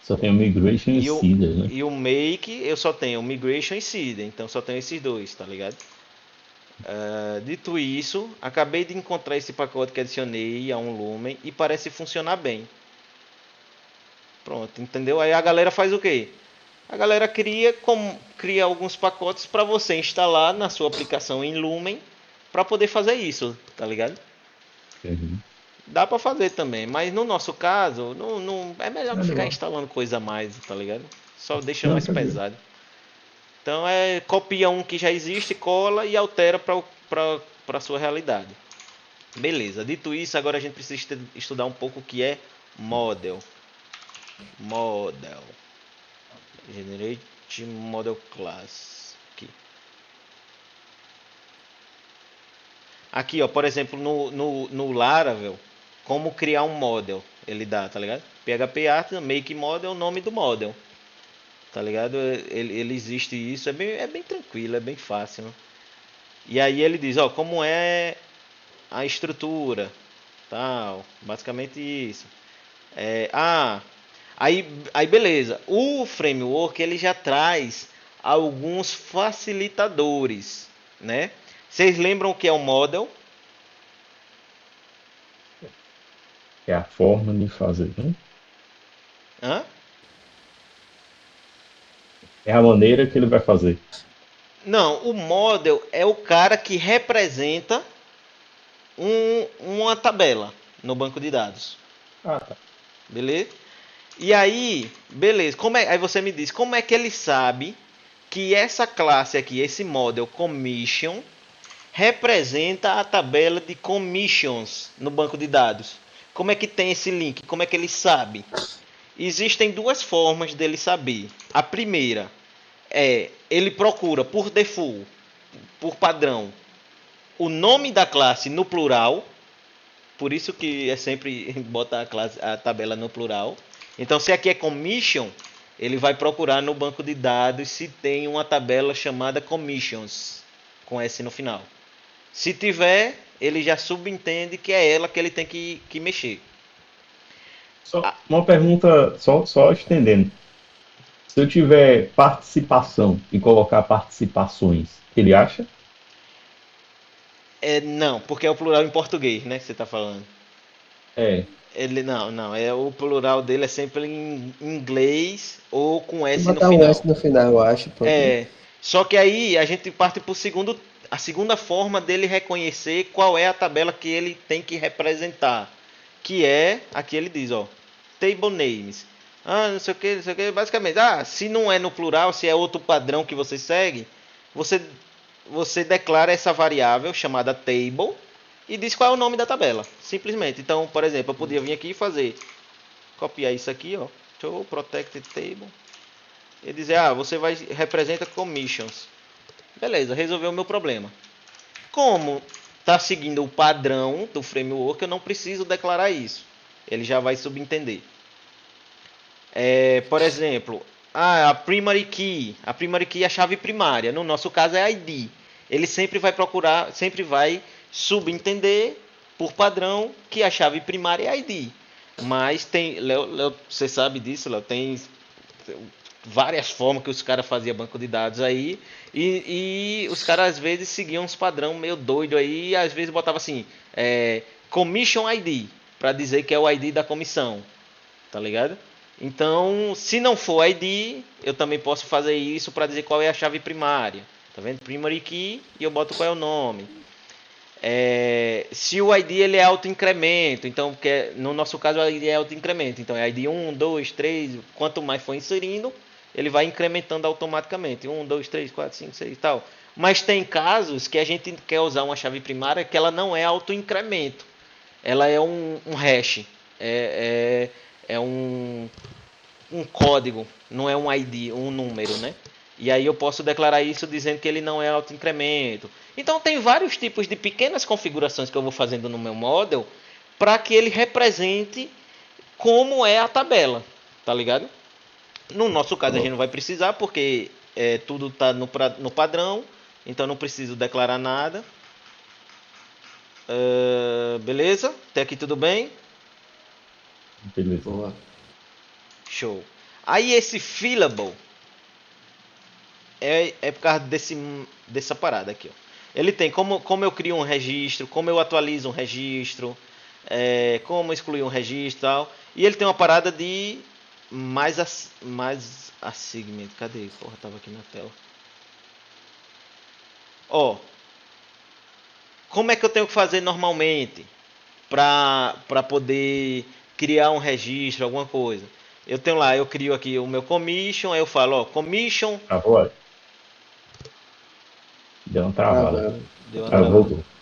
Speaker 3: Só tem o migration e seeder, né?
Speaker 1: E o make eu só tenho migration e seeder. Então só tenho esses dois, tá ligado? Dito isso, acabei de encontrar esse pacote que adicionei a um Lumen e parece funcionar bem. Pronto, entendeu? Aí a galera faz o quê? A galera cria alguns pacotes para você instalar na sua aplicação em Lumen para poder fazer isso, tá ligado?
Speaker 3: Uhum.
Speaker 1: Dá para fazer também, mas no nosso caso, não é melhor não ficar instalando coisa a mais, tá ligado? Só deixa mais pesado. Então copia um que já existe, cola e altera para a sua realidade. Beleza, dito isso, agora a gente precisa estudar um pouco o que é model. Generate model class. Aqui, ó, por exemplo, no Laravel, como criar um model, ele dá, tá ligado? PHP Artisan, make model, nome do model. Tá ligado? Ele existe isso, é bem tranquilo, é bem fácil, né? E aí ele diz, ó, como é a estrutura, tal, basicamente isso. Aí beleza. O framework ele já traz alguns facilitadores, né? Vocês lembram o que é o model?
Speaker 3: É a forma de fazer, né?
Speaker 1: Hã?
Speaker 3: É a maneira que ele vai fazer.
Speaker 1: Não, o model é o cara que representa uma tabela no banco de dados.
Speaker 3: Ah, tá.
Speaker 1: Beleza? E aí, beleza. Aí você me diz, como é que ele sabe que essa classe aqui, esse model commission, representa a tabela de commissions no banco de dados? Como é que tem esse link? Como é que ele sabe? Existem duas formas dele saber. A primeira é ele procura por default, por padrão, o nome da classe no plural. Por isso que é sempre bota a tabela no plural. Então, se aqui é commission, ele vai procurar no banco de dados se tem uma tabela chamada commissions, com S no final. Se tiver, ele já subentende que é ela que ele tem que mexer.
Speaker 3: Só uma pergunta, só estendendo. Se eu tiver participação e colocar participações, ele acha?
Speaker 1: Não, porque é o plural em português, né? Que você está falando.
Speaker 3: É.
Speaker 1: Ele não, o plural dele é sempre em inglês ou com
Speaker 2: Se
Speaker 1: S no
Speaker 2: botar um
Speaker 1: final.
Speaker 2: S no final, eu acho, pronto.
Speaker 1: Só que aí a gente parte para a segunda forma dele reconhecer qual é a tabela que ele tem que representar, que é, aqui ele diz, ó, table names. Não sei o que, basicamente, se não é no plural, se é outro padrão que você segue, você declara essa variável chamada table e diz qual é o nome da tabela, simplesmente. Então, por exemplo, eu podia vir aqui e copiar isso aqui, ó, show protected table, e dizer, você representa commissions. Beleza, resolveu o meu problema. Como está seguindo o padrão do framework, eu não preciso declarar isso. Ele já vai subentender. Por exemplo, a primary key é a chave primária. No nosso caso é ID. Ele sempre vai procurar, sempre vai subentender por padrão que a chave primária é ID. Mas tem, Léo, você sabe disso, Léo, tem várias formas que os caras faziam banco de dados aí. E os caras às vezes seguiam uns padrão meio doido aí. E às vezes botava assim, Commission ID, para dizer que é o ID da comissão. Tá ligado? Então, se não for ID, eu também posso fazer isso para dizer qual é a chave primária. Tá vendo? Primary key e eu boto qual é o nome. Se o ID ele é autoincremento, então no nosso caso o ID é autoincremento, então é ID 1, 2, 3, quanto mais for inserindo, ele vai incrementando automaticamente, 1, 2, 3, 4, 5, 6 e tal. Mas tem casos que a gente quer usar uma chave primária que ela não é autoincremento, ela é um hash, é um código, não é um ID, um número, né? E aí eu posso declarar isso dizendo que ele não é autoincremento. Então tem vários tipos de pequenas configurações que eu vou fazendo no meu model para que ele represente como é a tabela, tá ligado? No nosso caso a gente não vai precisar porque tudo está no padrão, então não preciso declarar nada. Beleza? Até aqui tudo bem?
Speaker 3: Beleza.
Speaker 2: Boa.
Speaker 1: Show. Aí esse fillable é por causa dessa parada aqui, ó. Ele tem como eu crio um registro, como eu atualizo um registro, como excluir um registro e tal. E ele tem uma parada de mais assignment. Cadê? Porra, tava aqui na tela. Ó, como é que eu tenho que fazer normalmente para poder criar um registro, alguma coisa? Eu tenho lá, eu crio aqui o meu commission, aí eu falo, ó, commission.
Speaker 3: Travou? Deu uma travada.
Speaker 2: Travando.
Speaker 1: Deu uma travada.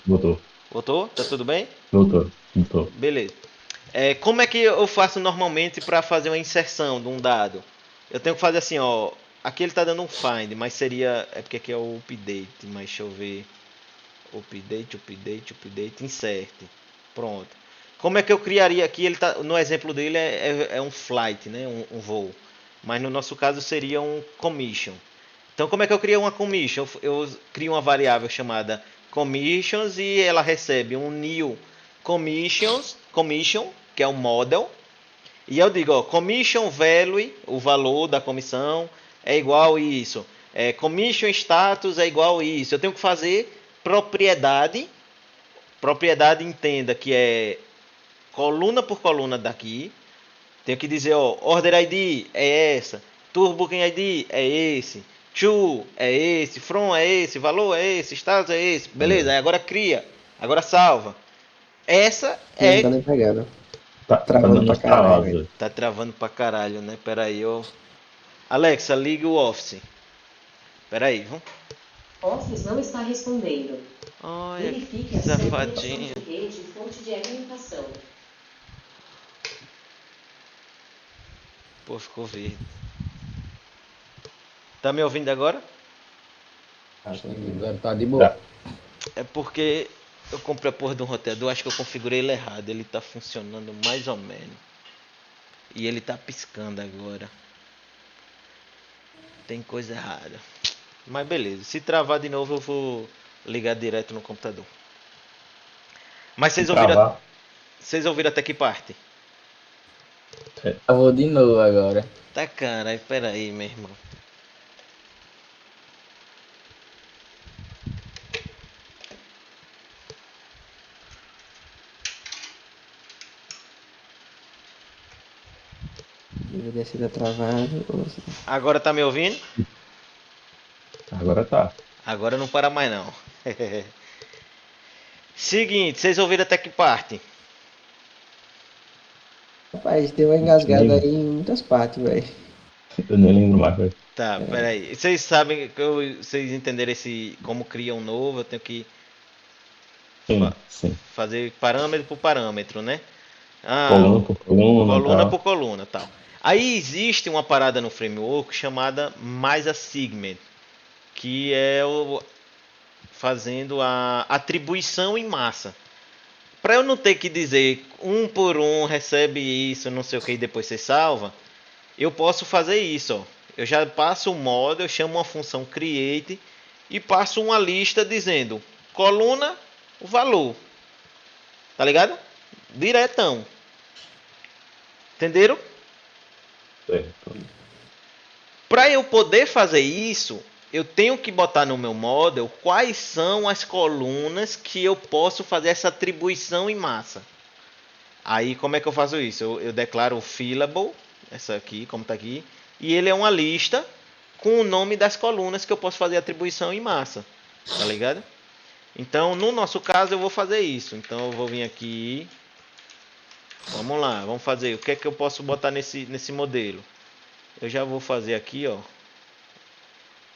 Speaker 3: Voltou.
Speaker 1: Voltou? Tá tudo bem?
Speaker 3: Voltou.
Speaker 1: Beleza. Como é que eu faço normalmente para fazer uma inserção de um dado? Eu tenho que fazer assim, ó. Aqui ele está dando um find, mas seria. É porque aqui é o update, mas deixa eu ver. Update, insert. Pronto. Como é que eu criaria aqui? Ele tá, no exemplo dele é um flight, né? Um voo. Mas no nosso caso seria um commission. Então como é que eu crio uma commission? Eu crio uma variável chamada commissions e ela recebe um new commission, que é um model. E eu digo, ó, commission value, o valor da comissão é igual a isso. Commission status é igual a isso. Eu tenho que fazer propriedade. Propriedade, entenda que é coluna por coluna daqui. Tenho que dizer, ó, order ID é essa, tour booking ID é esse, to é esse, from é esse, valor é esse, status é esse. Beleza, aí agora cria, agora salva. Essa
Speaker 2: Não tá nem pegando.
Speaker 3: Tá
Speaker 2: Travando
Speaker 3: dando
Speaker 2: pra
Speaker 3: uns
Speaker 2: caralho,
Speaker 3: travados.
Speaker 2: velho.
Speaker 1: Tá travando pra caralho, né? Pera aí, ó. Alexa, liga o Office. Pera aí, vamos.
Speaker 5: Office não está respondendo.
Speaker 1: Olha,
Speaker 5: Verifique
Speaker 1: que
Speaker 5: a sua
Speaker 1: safadinho.
Speaker 5: conexão de rede e fonte de alimentação.
Speaker 1: Pô, ficou verde. Tá me ouvindo agora?
Speaker 4: Acho que agora tá de boa.
Speaker 3: Tá.
Speaker 1: É porque eu comprei a porra do roteador, acho que eu configurei ele errado. Ele tá funcionando mais ou menos. E ele tá piscando agora. Tem coisa errada. Mas beleza, se travar de novo eu vou ligar direto no computador. Mas
Speaker 3: Travar.
Speaker 1: vocês ouviram até que parte?
Speaker 4: Eu vou de novo agora.
Speaker 1: Tá caralho, pera aí, meu irmão.
Speaker 2: Deveria ser travado.
Speaker 1: Agora tá me ouvindo?
Speaker 3: Agora tá.
Speaker 1: Agora não para mais não. Seguinte, vocês ouviram até que parte?
Speaker 2: Rapaz, deu uma engasgada aí em muitas partes, velho.
Speaker 3: Eu nem lembro mais, velho.
Speaker 1: Tá, peraí. Vocês sabem que vocês entenderem como cria um novo, eu tenho que
Speaker 3: Sim.
Speaker 1: fazer parâmetro por parâmetro, né?
Speaker 3: Coluna por coluna.
Speaker 1: Coluna
Speaker 3: Tal.
Speaker 1: por coluna, tal. Aí existe uma parada no framework chamada mais assignment, que é fazendo a atribuição em massa. Para eu não ter que dizer um por um recebe isso, não sei o que, e depois você salva, eu posso fazer isso, ó. Eu já passo o model, eu chamo uma função create e passo uma lista dizendo coluna, o valor. Tá ligado? Diretão. Entenderam?
Speaker 3: Certo.
Speaker 1: Para eu poder fazer isso, eu tenho que botar no meu model quais são as colunas que eu posso fazer essa atribuição em massa. Aí como é que eu faço isso? Eu declaro o fillable, essa aqui, como está aqui, e ele é uma lista com o nome das colunas que eu posso fazer atribuição em massa. Tá ligado? Então, no nosso caso, eu vou fazer isso. Então, eu vou vir aqui. Vamos lá, vamos fazer. O que é que eu posso botar nesse modelo? Eu já vou fazer aqui, ó.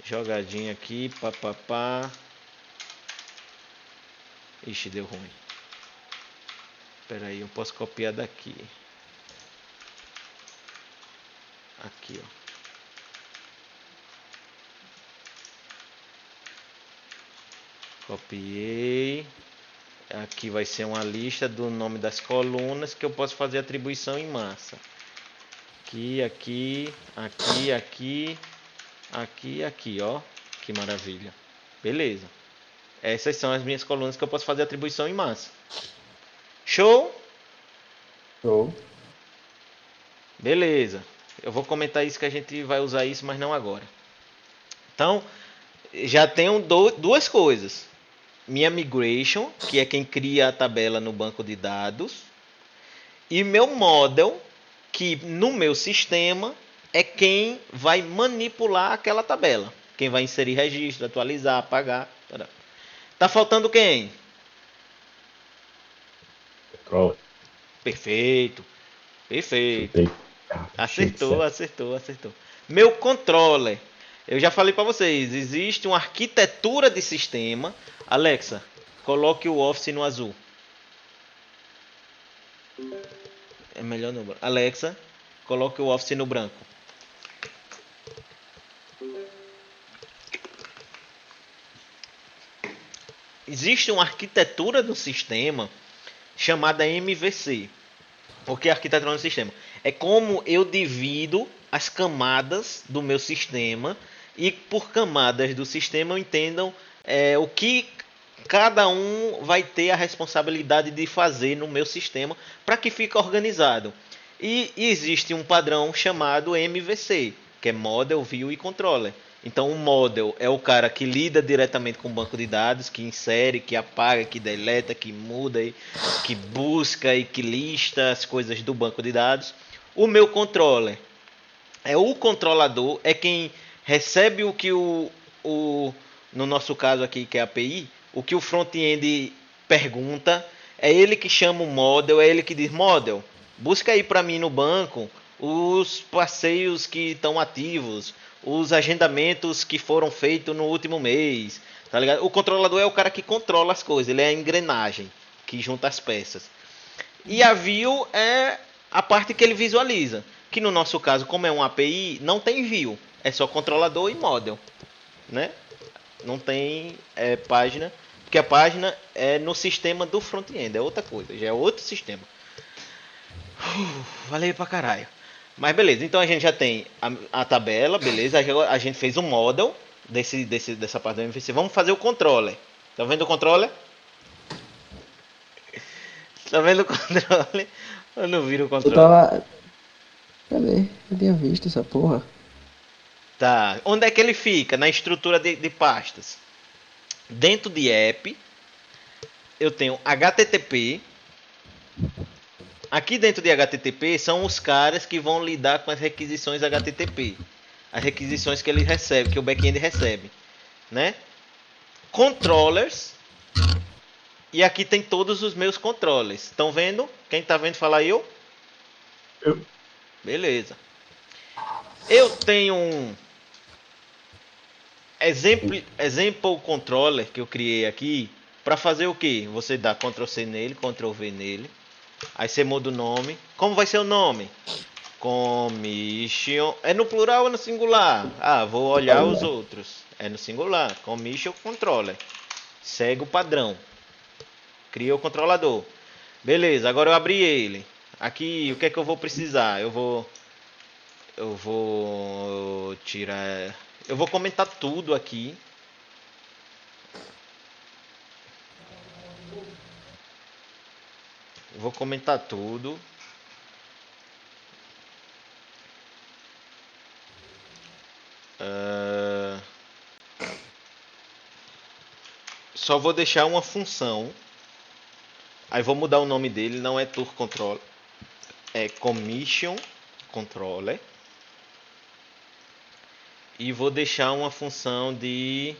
Speaker 1: Jogadinha aqui, papapá. Ixi, deu ruim. Espera aí, eu posso copiar daqui. Aqui, ó. Copiei. Aqui vai ser uma lista do nome das colunas que eu posso fazer atribuição em massa. Aqui, aqui, aqui, aqui, aqui, aqui, ó. Que maravilha. Beleza. Essas são as minhas colunas que eu posso fazer atribuição em massa. Show?
Speaker 2: Show.
Speaker 1: Beleza. Eu vou comentar isso que a gente vai usar isso, mas não agora. Então, já tenho duas coisas. Minha migration, que é quem cria a tabela no banco de dados. E meu model, que no meu sistema é quem vai manipular aquela tabela. Quem vai inserir registro, atualizar, apagar. Tá faltando quem?
Speaker 3: Control.
Speaker 1: Perfeito. Perfeito.
Speaker 3: Eita,
Speaker 1: Acertou,
Speaker 3: shit,
Speaker 1: acertou, acertou. Meu controller. Eu já falei para vocês, existe uma arquitetura de sistema. Alexa, coloque o Office no azul. É melhor no branco. Alexa, coloque o Office no branco. Existe uma arquitetura do sistema chamada MVC. O que é arquitetura do sistema? É como eu divido as camadas do meu sistema e por camadas do sistema eu entendo o que cada um vai ter a responsabilidade de fazer no meu sistema para que fique organizado. E existe um padrão chamado MVC, que é Model, View e Controller. Então o Model é o cara que lida diretamente com o banco de dados, que insere, que apaga, que deleta, que muda, que busca e que lista as coisas do banco de dados. O meu Controller é o controlador, é quem recebe o que no nosso caso aqui, que é a API, o que o front-end pergunta, é ele que chama o model, é ele que diz, model, busca aí para mim no banco os passeios que estão ativos, os agendamentos que foram feitos no último mês, tá ligado? O controlador é o cara que controla as coisas, ele é a engrenagem que junta as peças. E a view é a parte que ele visualiza, que no nosso caso, como é um API, não tem view, é só controlador e model, né? Não tem página, porque a página é no sistema do front-end, é outra coisa, já é outro sistema. Valeu pra caralho. Mas beleza, então a gente já tem a tabela, beleza, a gente fez um model dessa parte do MVC. Vamos fazer o controller. Tá vendo o controller? Tá vendo o controller? Eu não viro o
Speaker 2: Eu
Speaker 1: controller.
Speaker 2: tava. Cadê? Eu tinha visto essa porra.
Speaker 1: Tá. Onde é que ele fica? Na estrutura de pastas. Dentro de app, eu tenho HTTP. Aqui dentro de HTTP são os caras que vão lidar com as requisições HTTP. As requisições que ele recebe, que o back-end recebe, né? Controllers. E aqui tem todos os meus controllers. Estão vendo? Quem está vendo, fala eu.
Speaker 3: Eu.
Speaker 1: Beleza. Eu tenho um example controller que eu criei aqui para fazer o que? Você dá Ctrl C nele, Ctrl V nele. Aí você muda o nome. Como vai ser o nome? Commission. É no plural ou no singular? Ah, vou olhar os outros. É no singular. Commission controller. Segue o padrão. Cria o controlador. Beleza, agora eu abri ele. Aqui, o que é que eu vou precisar? Eu vou tirar. Eu vou comentar tudo aqui. Vou comentar tudo. Só vou deixar uma função. Aí vou mudar o nome dele. Não é Tour Controller. É Commission Controller. E vou deixar uma função de...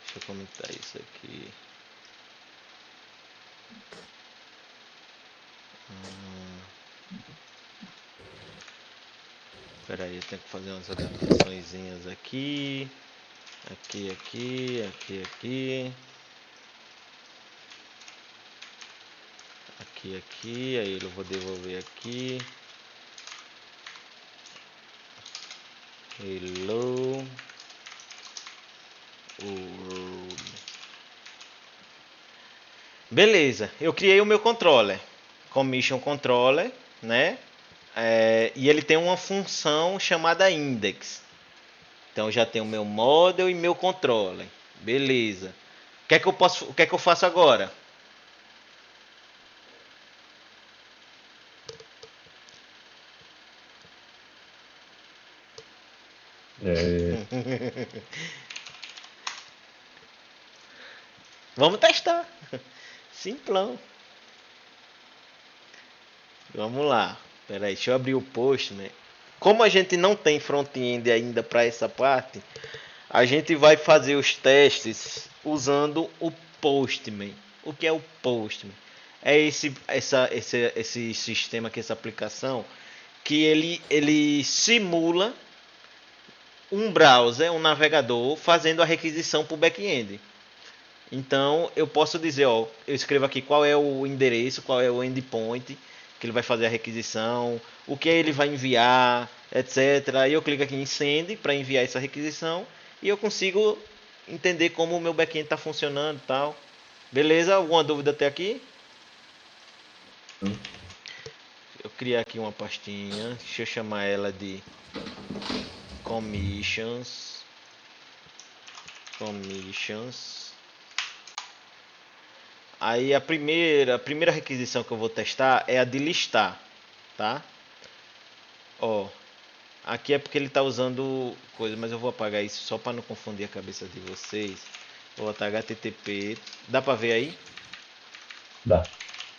Speaker 1: Deixa eu comentar isso aqui. Espera aí, eu tenho que fazer umas adaptações aqui. Aqui. Aqui, aí eu vou devolver aqui. Hello world. Beleza, eu criei o meu controller, Commission Controller, né? E ele tem uma função chamada Index. Então eu já tenho meu model e meu controller. Beleza. O que é que eu faço agora? Vamos testar. Simplão. Vamos lá. Espera aí, deixa eu abrir o Postman. Como a gente não tem front-end ainda para essa parte, a gente vai fazer os testes usando o Postman. O que é o Postman? É esse sistema aqui, essa aplicação, que ele simula um browser, um navegador, fazendo a requisição para o back-end. Então eu posso dizer, ó, eu escrevo aqui qual é o endereço, qual é o endpoint que ele vai fazer a requisição, o que ele vai enviar, etc. Aí eu clico aqui em send para enviar essa requisição e eu consigo entender como o meu back-end está funcionando e tal. Beleza? Alguma dúvida até aqui? Eu criar aqui uma pastinha, deixa eu chamar ela de commissions. Commissions. Aí a primeira requisição que eu vou testar é a de listar, tá? Ó, aqui é porque ele está usando coisa, mas eu vou apagar isso só para não confundir a cabeça de vocês. Vou botar HTTP, dá para ver aí?
Speaker 3: Dá.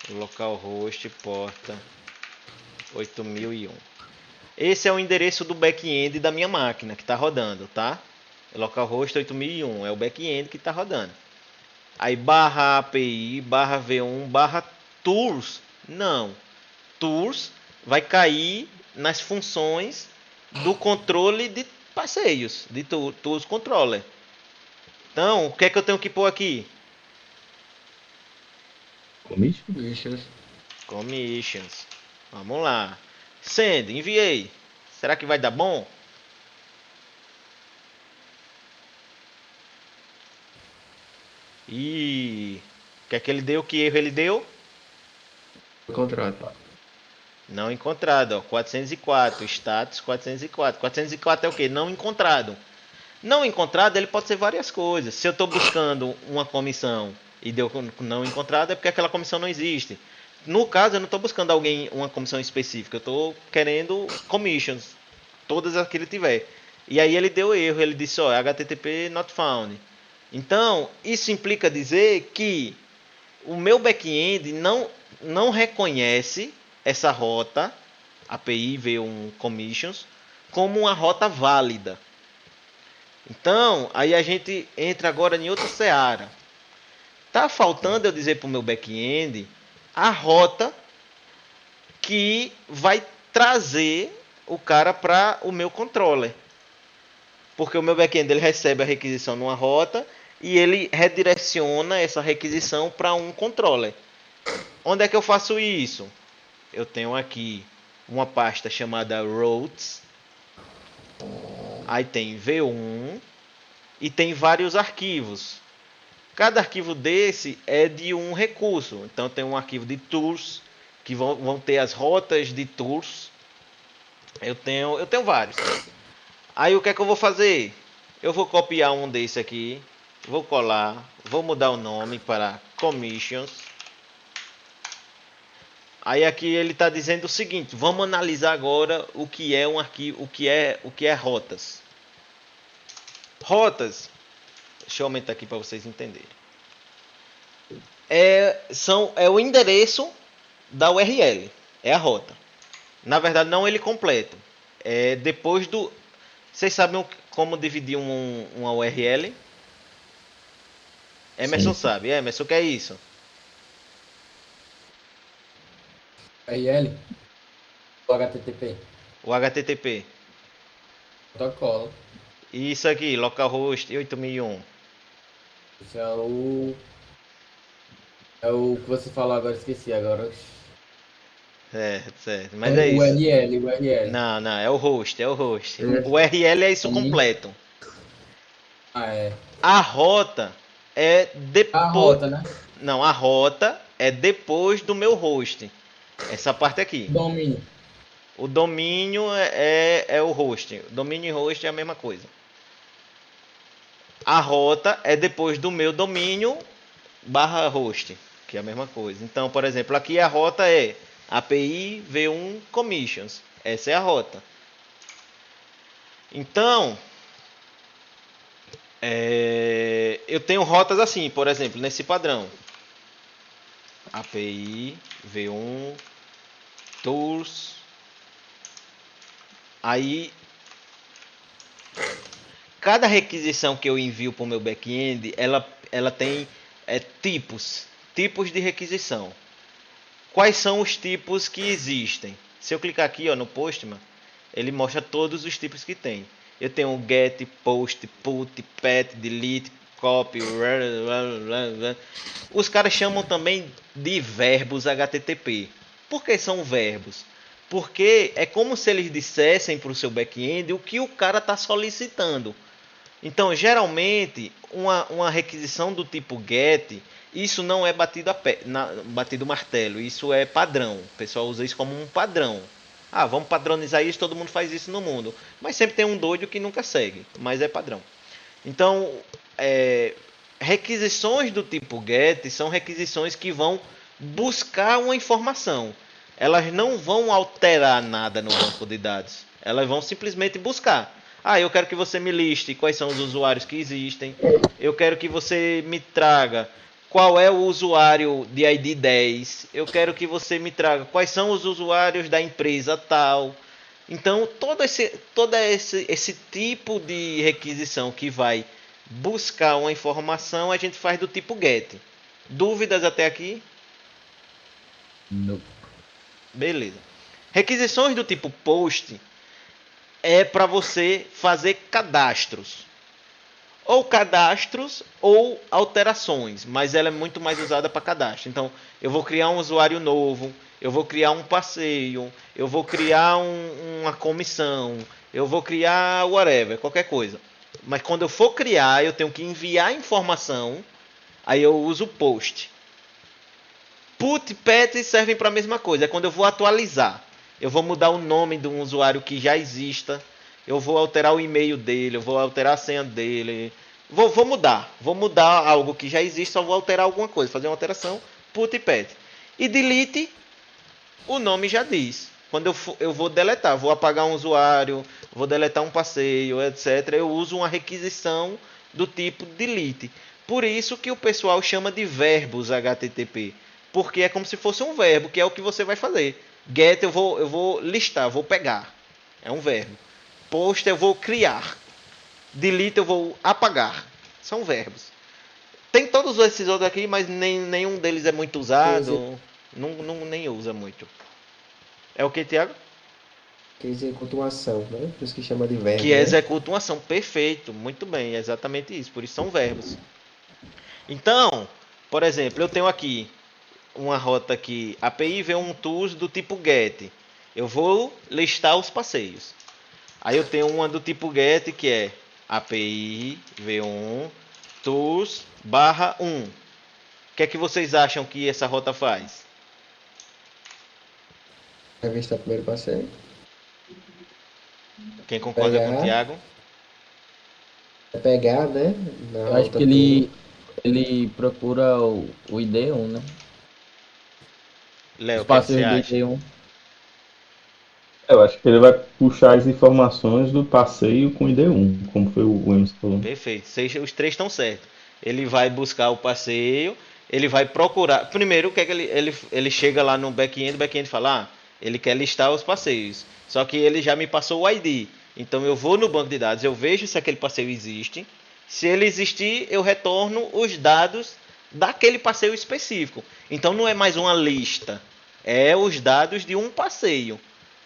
Speaker 1: Localhost porta 8001. Esse é o endereço do back-end da minha máquina que está rodando, tá? Localhost 8001 é o back-end que está rodando. Aí barra API, barra V1, barra tools. Não. Tools vai cair nas funções do controle de passeios, de tools controller. Então, o que é que eu tenho que pôr aqui?
Speaker 3: Commissions?
Speaker 1: Commissions. Vamos lá. Send, enviei. Será que vai dar bom? E o que é que ele deu? Que erro ele deu?
Speaker 4: Contrato.
Speaker 1: Não encontrado, ó. 404, status 404. 404 é o que? Não encontrado. Não encontrado, ele pode ser várias coisas. Se eu estou buscando uma comissão e deu não encontrado, é porque aquela comissão não existe. No caso, eu não estou buscando uma comissão específica. Eu estou querendo commissions. Todas as que ele tiver. E aí ele deu erro. Ele disse, ó, HTTP not found. Então, isso implica dizer que o meu back-end não reconhece essa rota, API V1 Commissions, como uma rota válida. Então, aí a gente entra agora em outra seara. Tá faltando eu dizer para o meu back-end a rota que vai trazer o cara para o meu controller. Porque o meu back-end ele recebe a requisição numa rota e ele redireciona essa requisição para um controller. Onde é que eu faço isso? Eu tenho aqui uma pasta chamada routes. Aí tem V1 e tem vários arquivos. Cada arquivo desse é de um recurso. Então tem um arquivo de tours que vão ter as rotas de tours. Eu tenho vários. Aí o que é que eu vou fazer? Eu vou copiar um desse aqui, vou colar, vou mudar o nome para commissions. Aí aqui ele está dizendo o seguinte: vamos analisar agora o que é um arquivo, o que é rotas. Rotas, deixa eu aumentar aqui para vocês entenderem. É o endereço da URL, é a rota. Na verdade não ele completo. É depois do. Vocês sabem como dividir uma URL? Emerson
Speaker 3: Sim.
Speaker 1: sabe. Emerson, o que é isso?
Speaker 4: URL? O HTTP.
Speaker 1: O HTTP.
Speaker 4: Protocolo.
Speaker 1: E isso aqui, localhost 8001.
Speaker 4: Isso é o. É o que você falou agora, esqueci agora.
Speaker 1: Certo. Mas é
Speaker 4: O
Speaker 1: isso.
Speaker 4: URL, o URL.
Speaker 1: Não, é o host. O URL é isso completo.
Speaker 4: Ah, é.
Speaker 1: A rota é depois.
Speaker 4: A rota, né?
Speaker 1: Não, a rota é depois do meu host. Essa parte aqui.
Speaker 4: Domínio.
Speaker 1: O domínio é o host. Domínio e host é a mesma coisa. A rota é depois do meu domínio barra host, que é a mesma coisa. Então, por exemplo, aqui a rota é API V1 Commissions. Essa é a rota. Então, eu tenho rotas assim, por exemplo, nesse padrão. API V1 Tools. Aí, cada requisição que eu envio para o meu back-end, ela tem tipos de requisição. Quais são os tipos que existem? Se eu clicar aqui no Postman, ele mostra todos os tipos que tem. Eu tenho get, post, put, pet, delete, copy. Os caras chamam também de verbos HTTP. Por que são verbos? Porque é como se eles dissessem para o seu back-end o que o cara está solicitando. Então, geralmente, uma requisição do tipo get, isso não é batido martelo, isso é padrão. O pessoal usa isso como um padrão. Ah, vamos padronizar isso, todo mundo faz isso no mundo. Mas sempre tem um doido que nunca segue, mas é padrão. Então, é, requisições do tipo GET são requisições que vão buscar uma informação. Elas não vão alterar nada no banco de dados. Elas vão simplesmente buscar. Ah, eu quero que você me liste quais são os usuários que existem. Eu quero que você me traga qual é o usuário de ID 10. Eu quero que você me traga quais são os usuários da empresa tal. Então, todo esse tipo de requisição que vai buscar uma informação, a gente faz do tipo GET. Dúvidas até aqui?
Speaker 4: Não.
Speaker 1: Beleza. Requisições do tipo POST é para você fazer cadastros. Ou cadastros ou alterações, mas ela é muito mais usada para cadastro. Então, eu vou criar um usuário novo, eu vou criar um passeio, eu vou criar uma comissão, eu vou criar whatever, qualquer coisa. Mas quando eu for criar, eu tenho que enviar informação, aí eu uso post. Put e pet servem para a mesma coisa, é quando eu vou atualizar. Eu vou mudar o nome de um usuário que já exista, eu vou alterar o e-mail dele, eu vou alterar a senha dele. Vou mudar algo que já existe, só vou alterar alguma coisa, fazer uma alteração, put e pet. E delete, o nome já diz. Quando eu vou deletar, vou apagar um usuário, vou deletar um passeio, etc. Eu uso uma requisição do tipo delete. Por isso que o pessoal chama de verbos HTTP. Porque é como se fosse um verbo, que é o que você vai fazer. Get eu vou listar, vou pegar. É um verbo. Post eu vou criar. Delete eu vou apagar. São verbos. Tem todos esses outros aqui, mas nenhum deles é muito usado. Nem usa muito. É o que, Tiago?
Speaker 2: Que executa uma ação, né? Por isso que chama de verbo,
Speaker 1: Que
Speaker 2: né?
Speaker 1: executa uma ação. Perfeito. Muito bem. É exatamente isso. Por isso são verbos. Então, por exemplo, eu tenho aqui uma rota aqui. API V1 Tools do tipo GET. Eu vou listar os passeios. Aí eu tenho uma do tipo GET que é API V1 Tools barra 1. O que é que vocês acham que essa rota faz?
Speaker 2: Revistar o primeiro passeio.
Speaker 1: Quem concorda com o
Speaker 2: Pegar,
Speaker 1: Thiago?
Speaker 2: pegar, né? Na
Speaker 4: Eu acho
Speaker 2: rota
Speaker 4: que
Speaker 2: do.
Speaker 4: ele procura o ID1, né?
Speaker 1: Léo,
Speaker 4: Os
Speaker 1: o que é que você
Speaker 4: passeios do
Speaker 1: acha?
Speaker 4: ID1.
Speaker 3: Eu acho que ele vai puxar as informações do passeio com ID1, como foi o Emerson falou.
Speaker 1: Perfeito. Os três estão certos. Ele vai buscar o passeio, ele vai procurar. Primeiro, o que é que ele chega lá no back-end, o back-end fala, ele quer listar os passeios. Só que ele já me passou o ID. Então eu vou no banco de dados, eu vejo se aquele passeio existe. Se ele existir, eu retorno os dados daquele passeio específico. Então não é mais uma lista, é os dados de um passeio.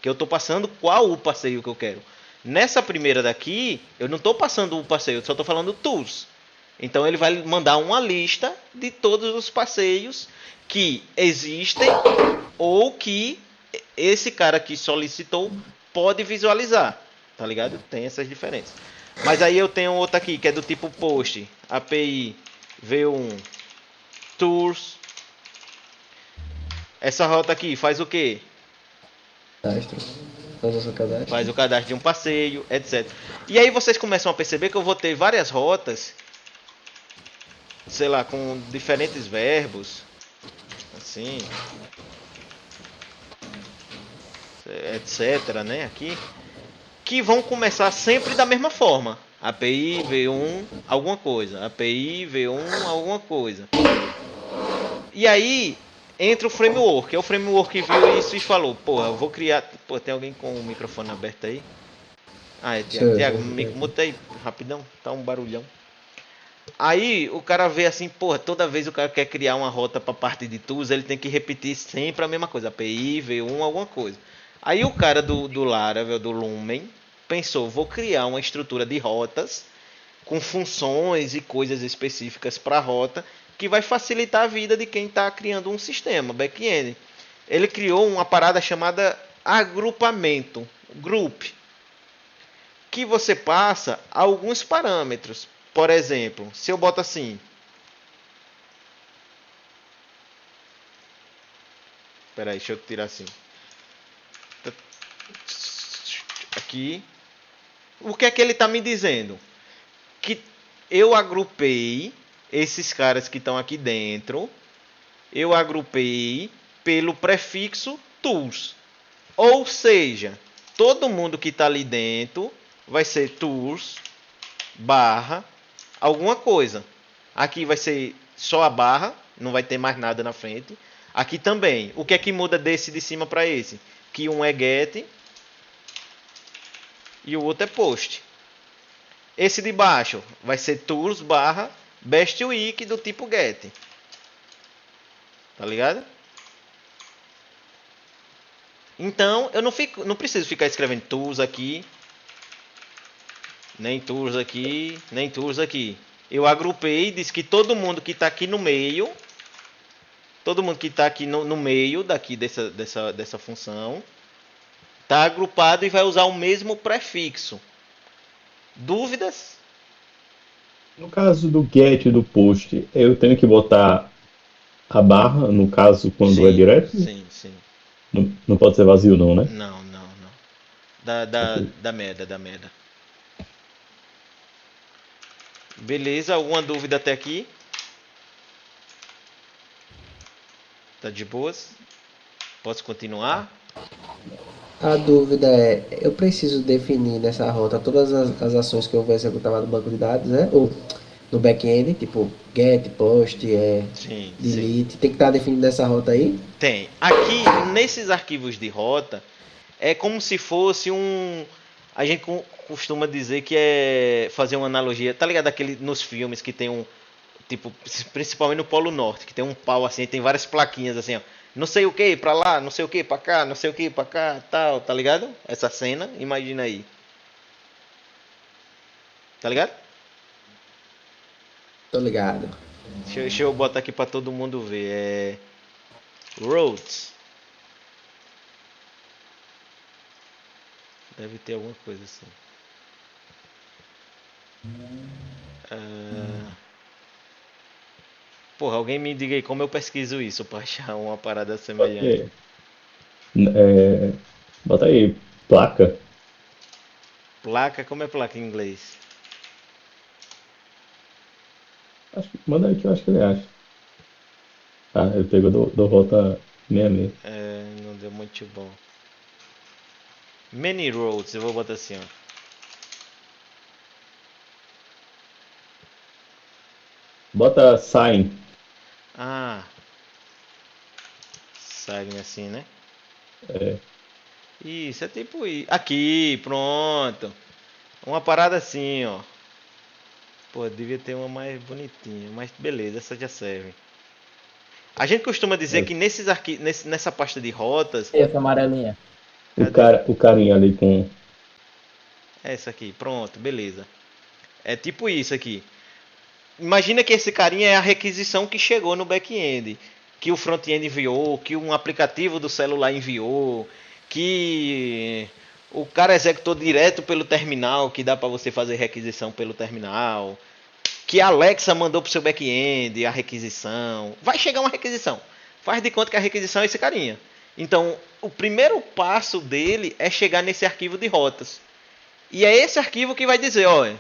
Speaker 1: Que eu estou passando qual o passeio que eu quero. Nessa primeira daqui, eu não estou passando o passeio, eu só estou falando tools. Então ele vai mandar uma lista de todos os passeios que existem ou que esse cara que solicitou pode visualizar. Tá ligado? Tem essas diferenças. Mas aí eu tenho outra aqui que é do tipo post, API V1 Tours. Essa rota aqui faz o quê?
Speaker 2: Cadastro. Faz o seu cadastro.
Speaker 1: Faz o cadastro de um passeio, etc. E aí vocês começam a perceber que eu vou ter várias rotas, sei lá, com diferentes verbos, assim, etc, né, aqui, que vão começar sempre da mesma forma. API V1 alguma coisa, API V1 alguma coisa. E aí entra o framework, é o framework que viu isso e falou, porra, eu vou criar, pô, tem alguém com o microfone aberto aí? Ah, é Tiago.
Speaker 2: Sure,
Speaker 1: Tiago,
Speaker 2: sure.
Speaker 1: muta aí rapidão, tá um barulhão. Aí o cara vê assim, porra, toda vez o cara quer criar uma rota para parte de tools, ele tem que repetir sempre a mesma coisa, API, V1, alguma coisa. Aí o cara do Laravel, do Lumen, pensou, vou criar uma estrutura de rotas com funções e coisas específicas para a rota que vai facilitar a vida de quem está criando um sistema back-end. Ele criou uma parada chamada agrupamento, group, que você passa alguns parâmetros. Por exemplo, se eu boto assim, espera aí, deixa eu tirar assim, aqui, o que é que ele está me dizendo? Que eu agrupei esses caras que estão aqui dentro, eu agrupei pelo prefixo tools. Ou seja, todo mundo que está ali dentro vai ser tools barra alguma coisa. Aqui vai ser só a barra, não vai ter mais nada na frente. Aqui também. O que é que muda desse de cima para esse? Que um é get e o outro é post. Esse de baixo vai ser tools barra best week do tipo get. Tá ligado? Então, eu não preciso ficar escrevendo tools aqui, nem tools aqui, nem tools aqui. Eu agrupei, disse que todo mundo que está aqui no meio, todo mundo que está aqui no meio daqui dessa função, está agrupado e vai usar o mesmo prefixo. Dúvidas?
Speaker 3: No caso do get e do post, eu tenho que botar a barra, no caso, quando é direto?
Speaker 1: Sim.
Speaker 3: Não pode ser vazio, não, né?
Speaker 1: Não.
Speaker 3: Ok.
Speaker 1: Da merda. Beleza, alguma dúvida até aqui? Tá de boas? Posso continuar?
Speaker 2: A dúvida é, eu preciso definir nessa rota todas as ações que eu vou executar lá no banco de dados, né? Ou no back-end, tipo get, post,
Speaker 1: Sim.
Speaker 2: delete. Tem que estar definido nessa rota aí?
Speaker 1: Tem. Aqui, nesses arquivos de rota, é como se fosse um... A gente costuma dizer que é fazer uma analogia. Tá ligado aquele nos filmes que tem um... Tipo, principalmente no Polo Norte, que tem um pau assim, tem várias plaquinhas assim, ó. Não sei o que pra lá, não sei o que pra cá, não sei o que pra cá, tal, tá ligado? Essa cena, imagina aí. Tá ligado?
Speaker 2: Tô ligado.
Speaker 1: Deixa eu botar aqui pra todo mundo ver. Roads. Deve ter alguma coisa assim. Porra, alguém me diga aí como eu pesquiso isso pra achar uma parada semelhante.
Speaker 3: Ok. É, bota aí, placa.
Speaker 1: Placa, como é placa em inglês?
Speaker 3: Manda aí que eu acho que ele acha. Tá, ele pegou do Rota 66.
Speaker 1: Não deu muito bom. Many roads, eu vou botar assim, ó.
Speaker 3: Bota sign.
Speaker 1: Ah, sabe assim, né?
Speaker 3: É,
Speaker 1: Isso, é tipo isso. Aqui, pronto. Uma parada assim, ó. Pô, devia ter uma mais bonitinha, mas beleza, essa já serve. A gente costuma dizer
Speaker 3: é.
Speaker 1: que nessa pasta de rotas,
Speaker 4: E essa amarelinha?
Speaker 1: cadê?
Speaker 3: O carinha ali com.
Speaker 1: Essa aqui, pronto, beleza. É tipo isso aqui. Imagina que esse carinha é a requisição que chegou no back-end, que o front-end enviou, que um aplicativo do celular enviou, que o cara executou direto pelo terminal, que dá para você fazer requisição pelo terminal, que a Alexa mandou pro seu back-end a requisição. Vai chegar uma requisição. Faz de conta que a requisição é esse carinha. Então, o primeiro passo dele é chegar nesse arquivo de rotas. E é esse arquivo que vai dizer, olha,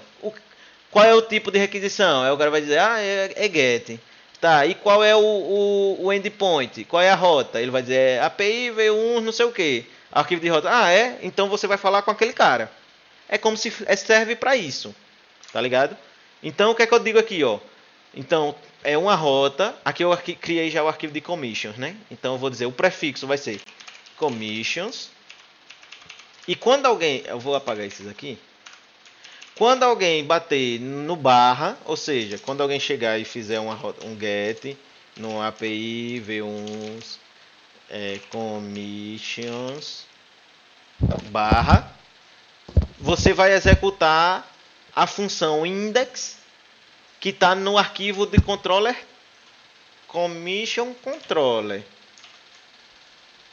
Speaker 1: qual é o tipo de requisição? Aí o cara vai dizer, é get. Tá, e qual é o endpoint? Qual é a rota? Ele vai dizer, API V1 não sei o que. Arquivo de rota. Ah, é? Então você vai falar com aquele cara. É como se serve para isso. Tá ligado? Então o que é que eu digo aqui, ó? Então é uma rota. Aqui eu criei já o arquivo de commissions, né? Então eu vou dizer, o prefixo vai ser commissions. E quando alguém... Eu vou apagar esses aqui. Quando alguém bater no barra, ou seja, quando alguém chegar e fizer um get no API V1 commissions barra, você vai executar a função index que está no arquivo de controller commission controller,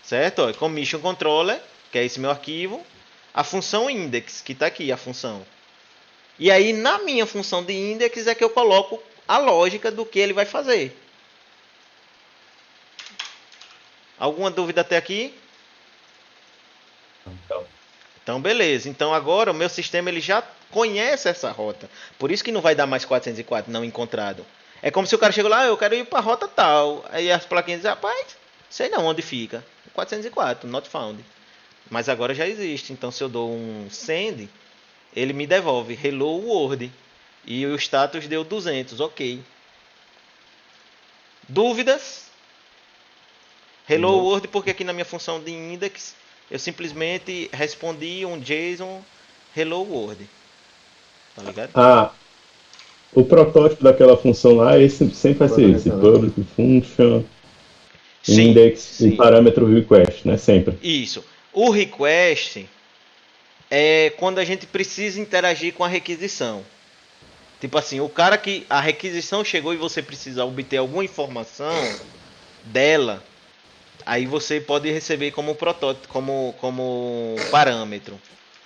Speaker 1: certo? Ó, commission controller, que é esse meu arquivo, a função index que está aqui, a função. E aí na minha função de index é que eu coloco a lógica do que ele vai fazer. Alguma dúvida até aqui?
Speaker 3: Então,
Speaker 1: Então beleza. Então agora o meu sistema ele já conhece essa rota. Por isso que não vai dar mais 404 não encontrado. É como se o cara chegou lá, eu quero ir para a rota tal. Aí as plaquinhas dizem, rapaz, sei não onde fica. 404, not found. Mas agora já existe. Então se eu dou um send, ele me devolve hello world. E o status deu 200, ok. Dúvidas? Hello
Speaker 3: Não.
Speaker 1: world, porque aqui na minha função de index eu simplesmente respondi um JSON hello world. Tá ligado?
Speaker 3: Ah, o protótipo daquela função lá sempre vai ser esse, public function,
Speaker 1: Sim,
Speaker 3: index e
Speaker 1: sim.
Speaker 3: parâmetro request, né? Sempre.
Speaker 1: Isso. O request é quando a gente precisa interagir com a requisição. Tipo assim, o cara que a requisição chegou e você precisa obter alguma informação dela, aí você pode receber como protótipo, como parâmetro.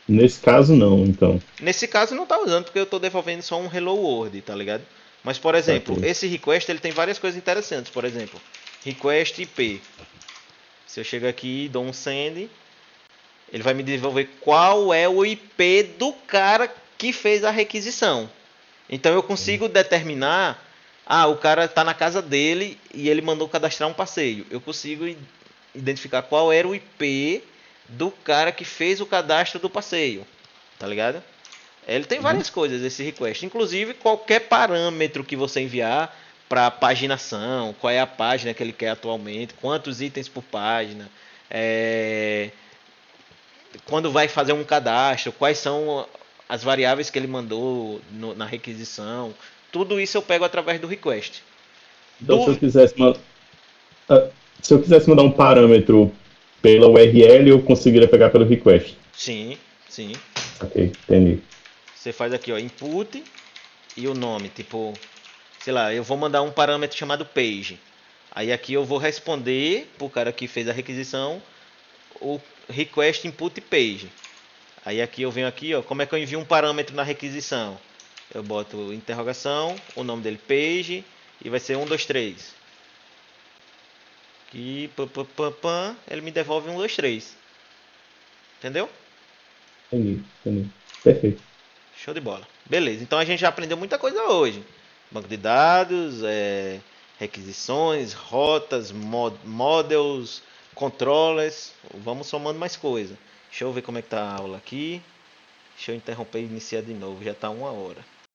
Speaker 3: Nesse caso, não, então.
Speaker 1: Nesse caso não está usando porque eu estou devolvendo só um hello world, tá ligado? Mas por exemplo,
Speaker 3: Saquei.
Speaker 1: esse request ele tem várias coisas interessantes. Por exemplo, request IP. Se eu chego aqui e dou um send, ele vai me devolver qual é o IP do cara que fez a requisição. Então eu consigo determinar, o cara está na casa dele e ele mandou cadastrar um passeio. Eu consigo identificar qual era o IP do cara que fez o cadastro do passeio, tá ligado? Ele tem várias coisas esse request, inclusive qualquer parâmetro que você enviar para paginação, qual é a página que ele quer atualmente, quantos itens por página, quando vai fazer um cadastro, quais são as variáveis que ele mandou na requisição. Tudo isso eu pego através do request.
Speaker 3: Então, ah, se eu quisesse mandar um parâmetro pela URL, eu conseguiria pegar pelo request.
Speaker 1: Sim, sim.
Speaker 3: Ok, entendi.
Speaker 1: Você faz aqui, ó, input e o nome, tipo, sei lá, eu vou mandar um parâmetro chamado page. Aí aqui eu vou responder pro cara que fez a requisição o request input page. Aí aqui eu venho aqui, ó, como é que eu envio um parâmetro na requisição? Eu boto interrogação, o nome dele page e vai ser 1, 2, 3. Aqui, ele me devolve 1, 2, 3. Entendeu?
Speaker 3: Entendi. Perfeito.
Speaker 1: Show de bola. Beleza, então a gente já aprendeu muita coisa hoje. Banco de dados, requisições, rotas, models, controllers. Vamos somando mais coisa. Deixa eu ver como é que tá a aula aqui. Deixa eu interromper e iniciar de novo. Já está 1 hora.